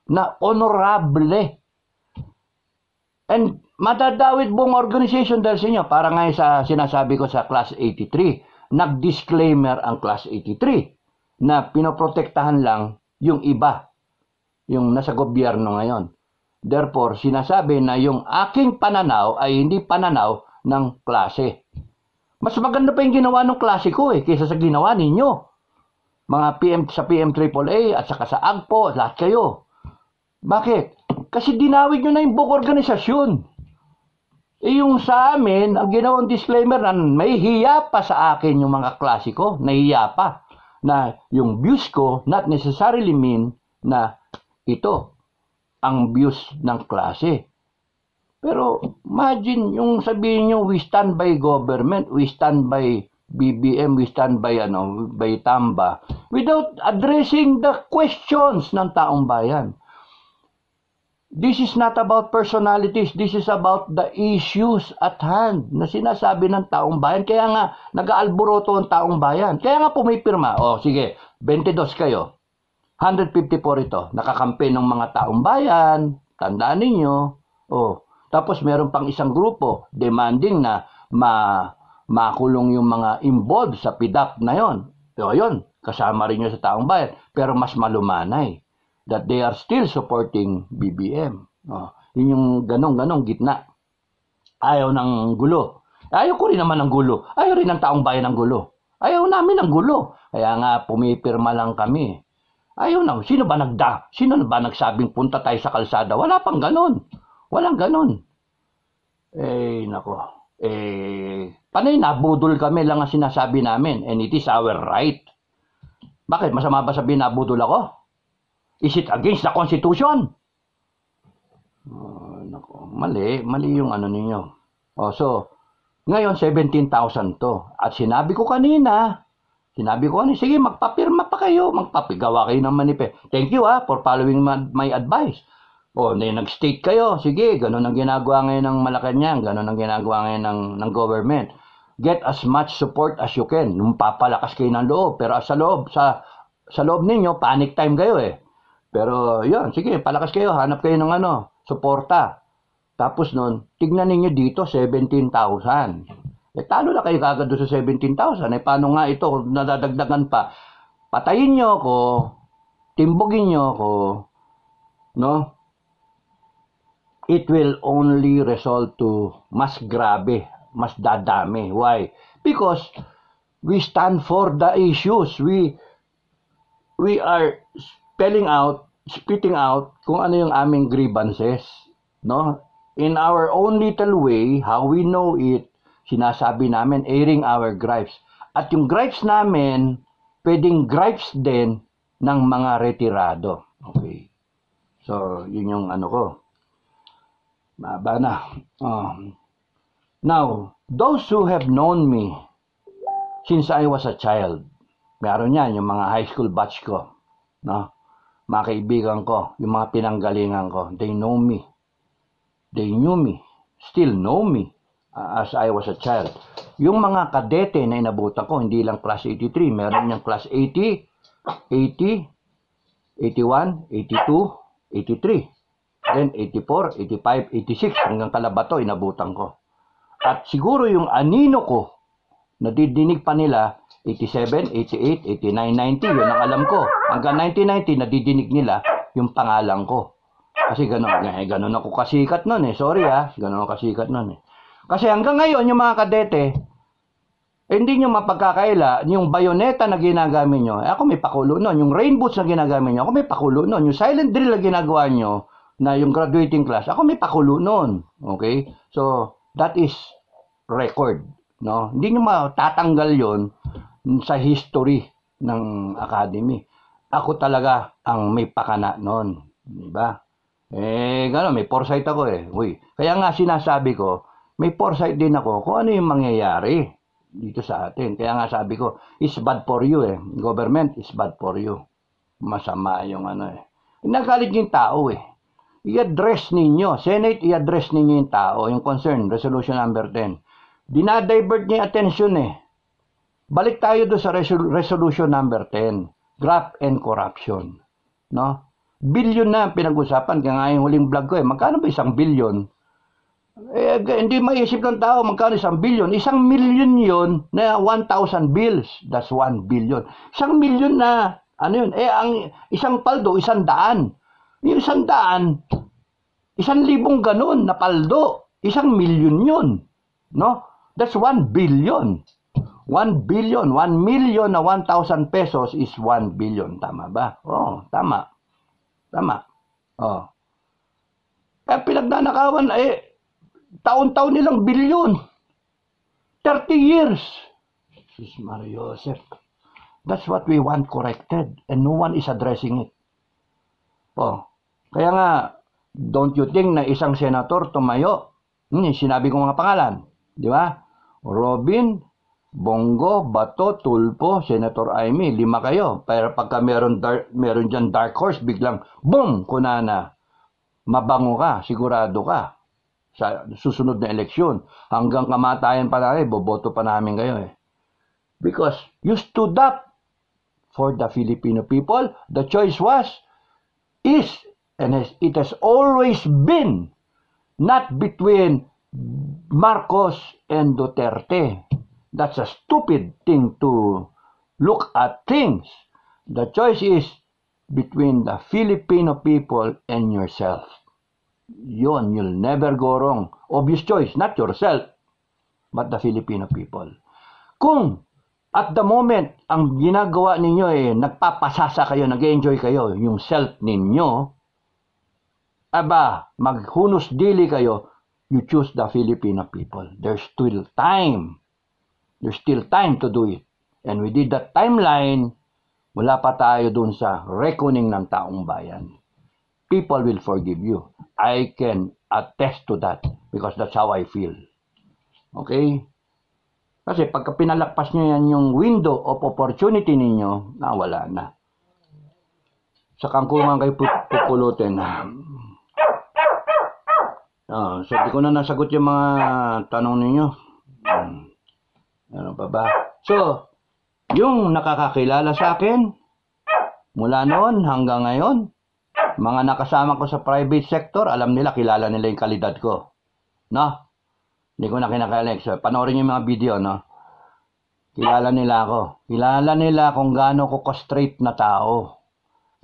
Na honorable. And madadawit buong organization dahil sa inyo. Para nga sa sinasabi ko sa Class 83, nag-disclaimer ang Class 83 na pinoprotektahan lang yung iba, yung nasa gobyerno ngayon. Therefore, sinasabi na yung aking pananaw ay hindi pananaw ng klase. Mas maganda pa yung ginawa ng klase ko kaysa sa ginawa ninyo. Mga sa PMAAA at saka sa AGPO, lahat kayo. Bakit? Kasi dinawit nyo na yung buong organisasyon. Yung sa amin, ang ginawang disclaimer na may hiya pa sa akin yung mga klasiko, nahiya pa. Na yung views ko not necessarily mean na ito ang views ng klase. Pero imagine yung sabihin nyo, we stand by government, we stand by BBM, we stand by Tamba, without addressing the questions ng taong bayan. This is not about personalities. This is about the issues at hand na sinasabi ng taong bayan. Kaya nga, nag-aalboroto ang taong bayan. Kaya nga pumipirma. Sige, 22 kayo. 154 ito. Nakakampi ng mga taong bayan. Tandaan ninyo. Tapos meron pang isang grupo demanding na makulong yung mga involved sa PDAP na yon. Yun, kasama rin yun sa taong bayan. Pero mas malumanay that they are still supporting BBM. Yun yung ganong gitna. Ayaw ng gulo. Ayaw ko rin naman ng gulo. Ayaw rin ng taong bayan ng gulo. Ayaw namin ng gulo. Kaya nga pumipirma lang kami. Ayaw na. Sino ba nagsabing punta tayo sa kalsada? Wala pang ganon. Walang ganon. Nako. Panay nabudol kami lang ang sinasabi namin. And it is our right. Bakit? Masama ba sabihin nabudol ako? Is it against the Constitution? Nako, mali yung ninyo. So, ngayon 17,000 to. At sinabi ko kanina, sige, magpapirma pa kayo, magpapigawa kayo ng manifesto. Thank you for following my advice. Nag-state kayo, sige, ganun ang ginagawa ngayon ng Malacanang, ganun ang ginagawa ngayon ng government. Get as much support as you can. Nung papalakas kayo ng loob, pero sa loob ninyo, panic time kayo Pero yun, sige, palakas kayo, hanap kayo ng suporta. Tapos nun, tignan ninyo dito, 17,000. Talo na kayo kagad doon sa 17,000. Paano nga ito, nadadagdagan pa? Patayin nyo ako, timbogin nyo ako, it will only result to mas grabe, mas dadami. Why? Because we stand for the issues. We are spitting out kung ano yung aming grievances, in our own little way, how we know it, sinasabi namin, airing our gripes. At yung gripes namin, pwedeng gripes din ng mga retirado. Okay. So, yun yung ko. Maba na. Now, those who have known me since I was a child, meron yan, yung mga high school batch ko, mga kaibigan ko, yung mga pinanggalingan ko, they know me. They knew me, still know me as I was a child. Yung mga kadete na inabutan ko, hindi lang class 83, meron yung class 80, 80, 81, 82, 83, then 84, 85, 86, hanggang Kalabato inabutan ko. At siguro yung anino ko, nadidinig pa nila, 87, 88, 89, 90, yun ang alam ko. Hanggang 1990, nadidinig nila yung pangalan ko. Kasi ganun ako kasikat nun eh. Sorry ganun ako kasikat nun eh. Kasi hanggang ngayon, yung mga kadete, hindi nyo mapagkakaila, yung bayoneta na ginagamit nyo, ako may pakulo nun. Yung rain boots na ginagamit nyo, ako may pakulo nun. Yung silent drill na ginagawa nyo, na yung graduating class, ako may pakulo nun. Okay? So, that is record. No? Hindi nyo matatanggal yon sa history ng academy. Ako talaga ang may pakana nun. Diba? Gano'n, may foresight ako eh. Uy. Kaya nga sinasabi ko, may foresight din ako kung ano yung mangyayari dito sa atin. Kaya nga sabi ko, it's bad for you eh. Government is bad for you. Masama yung ano eh. Nagalit yung tao eh. I-address ninyo. Senate, i-address ninyo yung tao. Yung concern, resolution number 10. Dinadivert niya yung attention eh. Balik tayo doon sa resolution number 10. Graft and corruption. No? Billion na pinag-usapan. Kaya nga yung huling vlog ko eh. Magkano ba 1 billion? Hindi maisip ng tao magkano 1 billion. 1 million yun na 1,000 bills. That's 1 billion. 1 million na, ano yun? Ang isang paldo, 100. Yung 100, 1,000 ganun na paldo. 1 million yun. No? That's 1 billion. 1 billion. 1 million na 1,000 pesos is 1 billion. Tama ba? Oo, tama. Tama. Oh. Pinagnanakawan, taon-taon nilang bilyon. 30 years. Sis Mario Joseph. That's what we want corrected. And no one is addressing it. Oh. Kaya nga, don't you think na isang senator tumayo? Sinabi ko mga pangalan. Di ba? Robin, Bongo, Bato, Tulfo, Senator Amy, 5 kayo. Pero pagka meron dyan dark horse, biglang, boom, kunana. Mabango ka, sigurado ka. Sa susunod na eleksyon. Hanggang kamatayan pa namin, boboto pa namin kayo eh. Because you stood up for the Filipino people. The choice was, is, and it has always been, not between Marcos and Duterte. That's a stupid thing to look at things. The choice is between the Filipino people and yourself. Yun, you'll never go wrong. Obvious choice, not yourself, but the Filipino people. Kung at the moment, ang ginagawa ninyo nagpapasasa kayo, nag-enjoy kayo, yung self ninyo, maghunos dili kayo, you choose the Filipino people. There's still time. There's still time to do it. And we did that timeline, wala pa tayo dun sa reckoning ng taong bayan. People will forgive you. I can attest to that because that's how I feel. Okay? Kasi pagka pinalakpas nyo yan yung window of opportunity ninyo, wala na. Sa kangkungan kayo pupulutin. So, di ko na nasagot yung mga tanong ninyo. Ano pa ba? So, yung nakakakilala sa akin, mula noon hanggang ngayon, mga nakasama ko sa private sector, alam nila, kilala nila yung kalidad ko. No? Hindi ko na kinakailan. So, panoorin yung mga video, no? Kilala nila ako. Kilala nila kung gaano ko ka-straight na tao.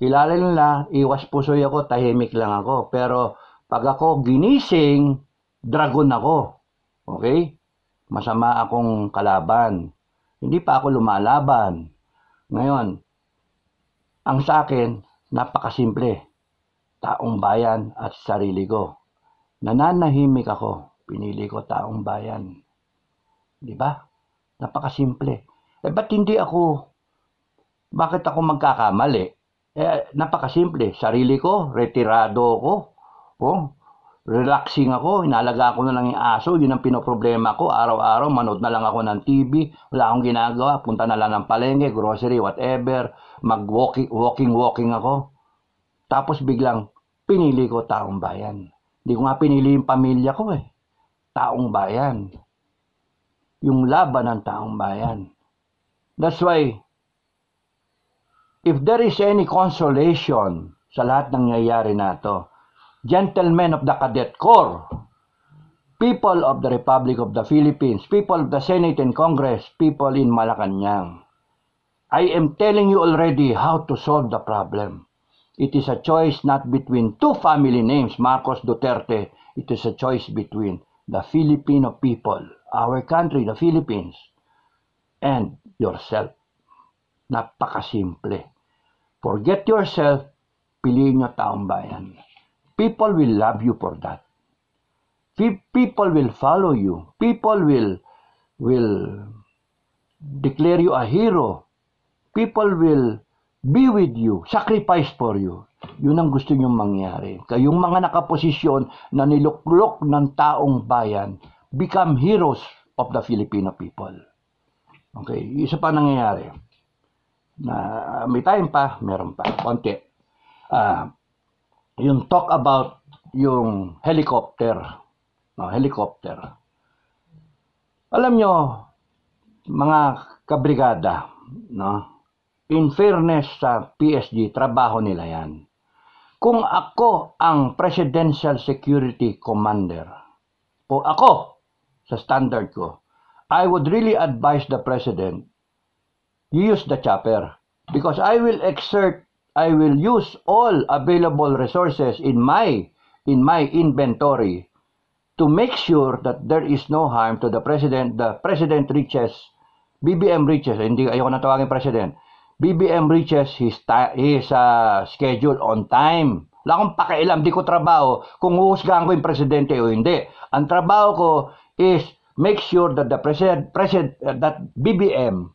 Kilala nila, iwas pusoy ako, tahimik lang ako. Pero, pag ako ginising, dragon ako. Okay? Masama akong kalaban. Hindi pa ako lumalaban. Ngayon, ang sa akin, napakasimple. Taong bayan at sarili ko. Nananahimik ako. Pinili ko taong bayan. Di ba? Napakasimple. Ba't hindi ako, bakit ako magkakamali? Napakasimple. Sarili ko, retirado ako. Relaxing ako, inalaga ko na lang yung aso, yun ang pinoproblema ko, araw-araw, manood na lang ako ng TV, wala akong ginagawa, punta na lang ng palengke, grocery, whatever, walking ako. Tapos biglang, pinili ko taong bayan. Hindi ko nga pinili yung pamilya ko taong bayan. yung laban ng taong bayan. That's why, if there is any consolation sa lahat ng nangyayari na ito, gentlemen of the Cadet Corps, people of the Republic of the Philippines, people of the Senate and Congress, people in Malacanang, I am telling you already how to solve the problem. It is a choice not between two family names, Marcos Duterte. It is a choice between the Filipino people, our country, the Philippines, and yourself. Napakasimple. Forget yourself, piliin nyo taong bayan. People will love you for that. People will follow you. People will declare you a hero. People will be with you, sacrifice for you. Yun ang gusto nyong mangyari. Kayong mga nakaposisyon na niluklok ng taong bayan, become heroes of the Filipino people. Okay, isa pa nangyayari. May time pa, meron pa, konti. Yung talk about yung helicopter. Helicopter. Alam nyo, mga kabrigada, in fairness sa PSG, trabaho nila yan. Kung ako ang Presidential Security Commander, o ako, sa standard ko, I would really advise the President, use the chopper. Because I will use all available resources in my inventory to make sure that there is no harm to the President. The President reaches, BBM reaches, hindi ayoko na tawagin President, BBM reaches his schedule on time. Wala akong pakialam, di ko trabaho kung huhusgahan ko yung presidente o hindi. Ang trabaho ko is make sure that the BBM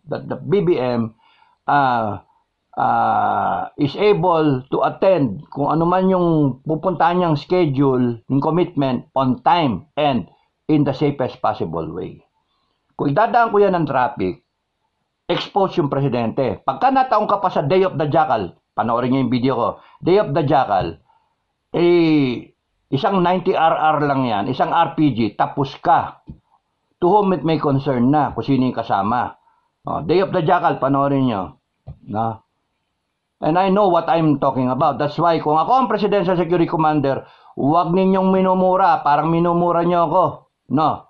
is able to attend kung ano man yung pupuntahan niyang schedule, yung commitment on time and in the safest possible way. Kung idadaan ko yan ng traffic, expose yung presidente. Pagka nataong ka pa sa Day of the Jackal, panoorin niyo yung video ko, Day of the Jackal, isang 90RR lang yan, isang RPG, tapos ka. To whom it may concern na, kung sino yung kasama. Day of the Jackal, panoorin niyo. And I know what I'm talking about. That's why, kung ako ang Presidential Security Commander, huwag ninyong minumura, parang minumura niyo ako. No.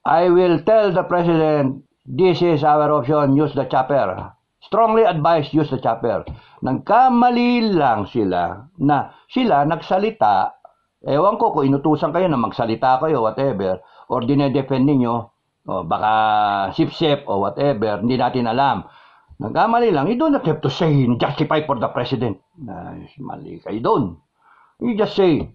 I will tell the President, this is our option, use the chopper. Strongly advise, use the chopper. Nagkamali lang sila na sila nagsalita, ewan ko kung inutusan kayo na magsalita kayo, whatever, or dinedefend ninyo, o baka sip-sip o whatever, hindi natin alam. Nagkamali lang, you do not have to say, justify for the President. Mali kayo doon. You just say,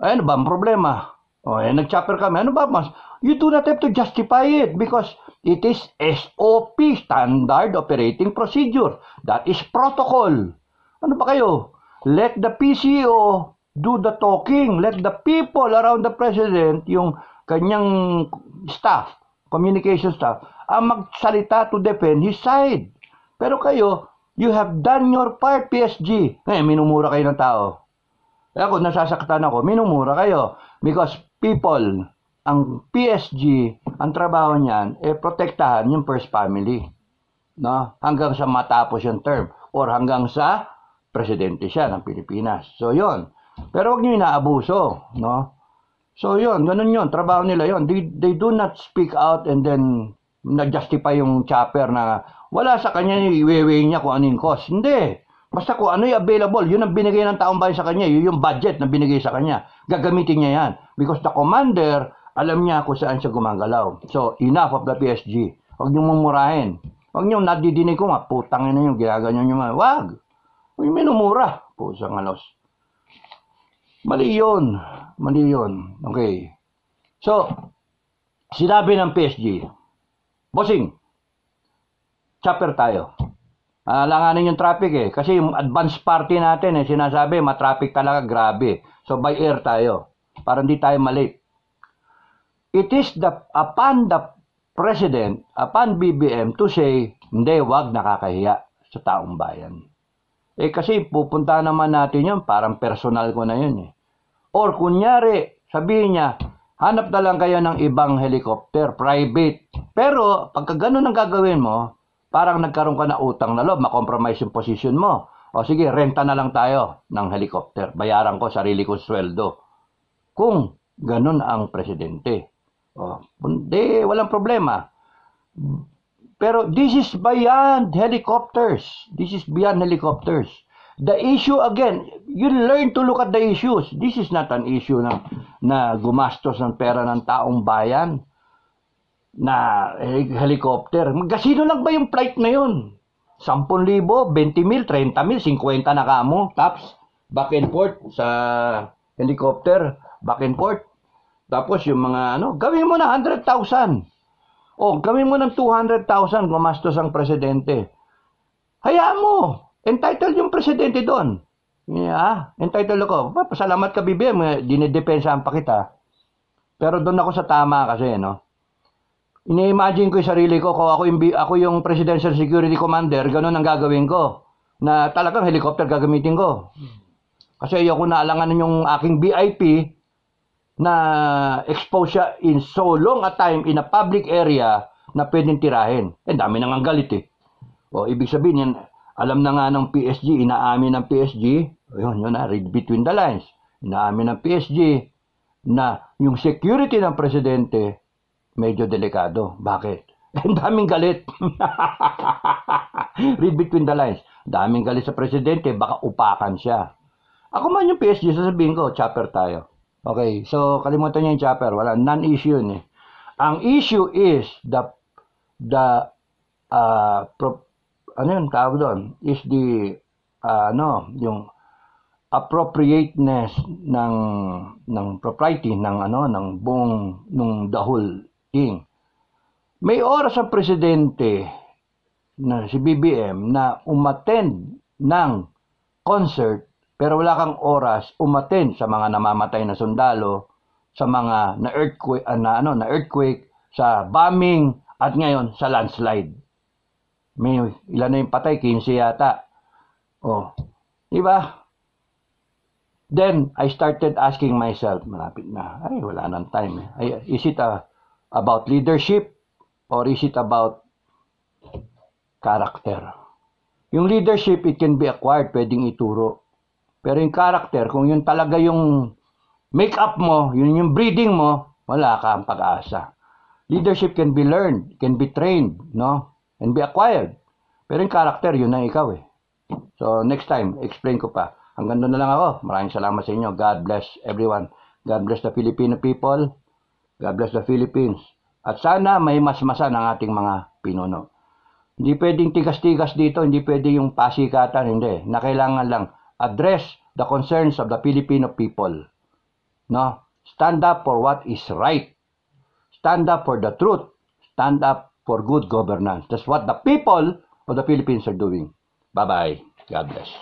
ano ba ang problema? Nag-chopper kami, ano ba mas? You do not have to justify it because it is SOP, Standard Operating Procedure. That is protocol. Ano ba kayo? Let the PCO do the talking. Let the people around the President, yung kanyang staff, communication staff, ang magsalita to defend his side. Pero kayo, you have done your part, PSG. Ngayon, minumura kayo ng tao. Ako, nasasaktan ako, minumura kayo. Because people, ang PSG, ang trabaho niyan, protektahan yung first family. Hanggang sa matapos yung term. Or hanggang sa presidente siya ng Pilipinas. So, yon. Pero huwag nyo inaabuso. So, yon. Ganun yon. Trabaho nila yon. They do not speak out and then nag-justify yung chopper na wala sa kanya, iwewe niya kung ano yung cost. Hindi. Basta kung ano yung available, yun ang binigay ng taong bayan sa kanya, yun yung budget na binigay sa kanya. Gagamitin niya yan. Because the commander, alam niya kung saan siya gumagalaw. So, enough of the PSG. Huwag niyong mumurahin. Huwag niyong nadidinig ko nga, putang ina yung ginaganyan niyo mga. Wag. Huwag niyong minumura. Pusang alos. Mali yun. Mali yun. Okay. So, sinabi ng PSG, bossing, chopper tayo. Alanganin yung traffic Kasi yung advance party natin sinasabi, matraffic talaga, grabe. So, by air tayo. Para hindi tayo malate. It is upon the President, upon BBM to say, hindi, wag, nakakahiya sa taong bayan. Kasi pupunta naman natin yun, parang personal ko na yun Or kunyari, sabihin niya, hanap na lang kayo ng ibang helicopter, private. Pero, pagka ganun ang gagawin mo, parang nagkaroon ka na utang na loob, makompromise yung position mo. O sige, renta na lang tayo ng helicopter. Bayaran ko, sarili kong sweldo. Kung ganun ang presidente. O, hindi, walang problema. Pero this is beyond helicopters. This is beyond helicopters. The issue again, you learn to look at the issues. This is not an issue na gumastos ng pera ng taong bayan na helicopter. Magkasino lang ba yung flight na yun? 10,000, 20,000, 30,000, 50 na kamo. Taps, back and forth sa helicopter, back and forth. Tapos yung mga gawin mo na 100,000. O, gawin mo ng 200,000 gumastos ang presidente. Hayaan mo. Entitled yung presidente doon. Yeah, entitled ako. Pasalamat ka, BBM. Dinidepensahan pa kita. Pero doon ako sa tama kasi, ini-imagine ko yung sarili ko, kung ako yung Presidential Security Commander, ganun ang gagawin ko. Na talagang helicopter gagamitin ko. Kasi ayoko na alanganan yung aking VIP na expose siya in so long a time in a public area na pwedeng tirahin. Dami nang ang galit O, ibig sabihin yan, alam na nga ng PSG, inaamin ng PSG, yun na, read between the lines. Inaamin ng PSG na yung security ng presidente medyo delikado. Bakit? Ang daming galit. Read between the lines. Daming galit sa presidente, baka upakan siya. Ako man yung PSG, sasabihin ko, chopper tayo. Okay, so kalimutan niyo yung chopper. Wala, non-issue yun Ang issue is ano yung tawag doon? Is the, yung appropriateness ng propriety ng buong, the whole thing. May oras ang presidente na si BBM na umattend ng concert pero wala kang oras umattend sa mga namamatay na sundalo, sa mga earthquake, sa bombing at ngayon sa landslide. May ilan na yung patay, 15 yata. Oh, di ba? Then I started asking myself, malapit na, wala nang time Is it about leadership or is it about character? Yung leadership, it can be acquired, pwedeng ituro. Pero yung character, kung yun talaga yung make-up mo, yun yung breeding mo, wala ka ang pag-asa. Leadership can be learned, can be trained, and be acquired. Pero yung character, yun na ikaw So next time, explain ko pa. Hanggang doon na lang ako. Maraming salamat sa inyo. God bless everyone. God bless the Filipino people. God bless the Philippines. At sana may masmasan ang ating mga pinuno. Hindi pwedeng tigas-tigas dito, hindi pwedeng yung pasikatan, hindi. Na kailangan lang address the concerns of the Filipino people. Stand up for what is right. Stand up for the truth. Stand up for good governance. That's what the people of the Philippines are doing. Bye-bye. God bless.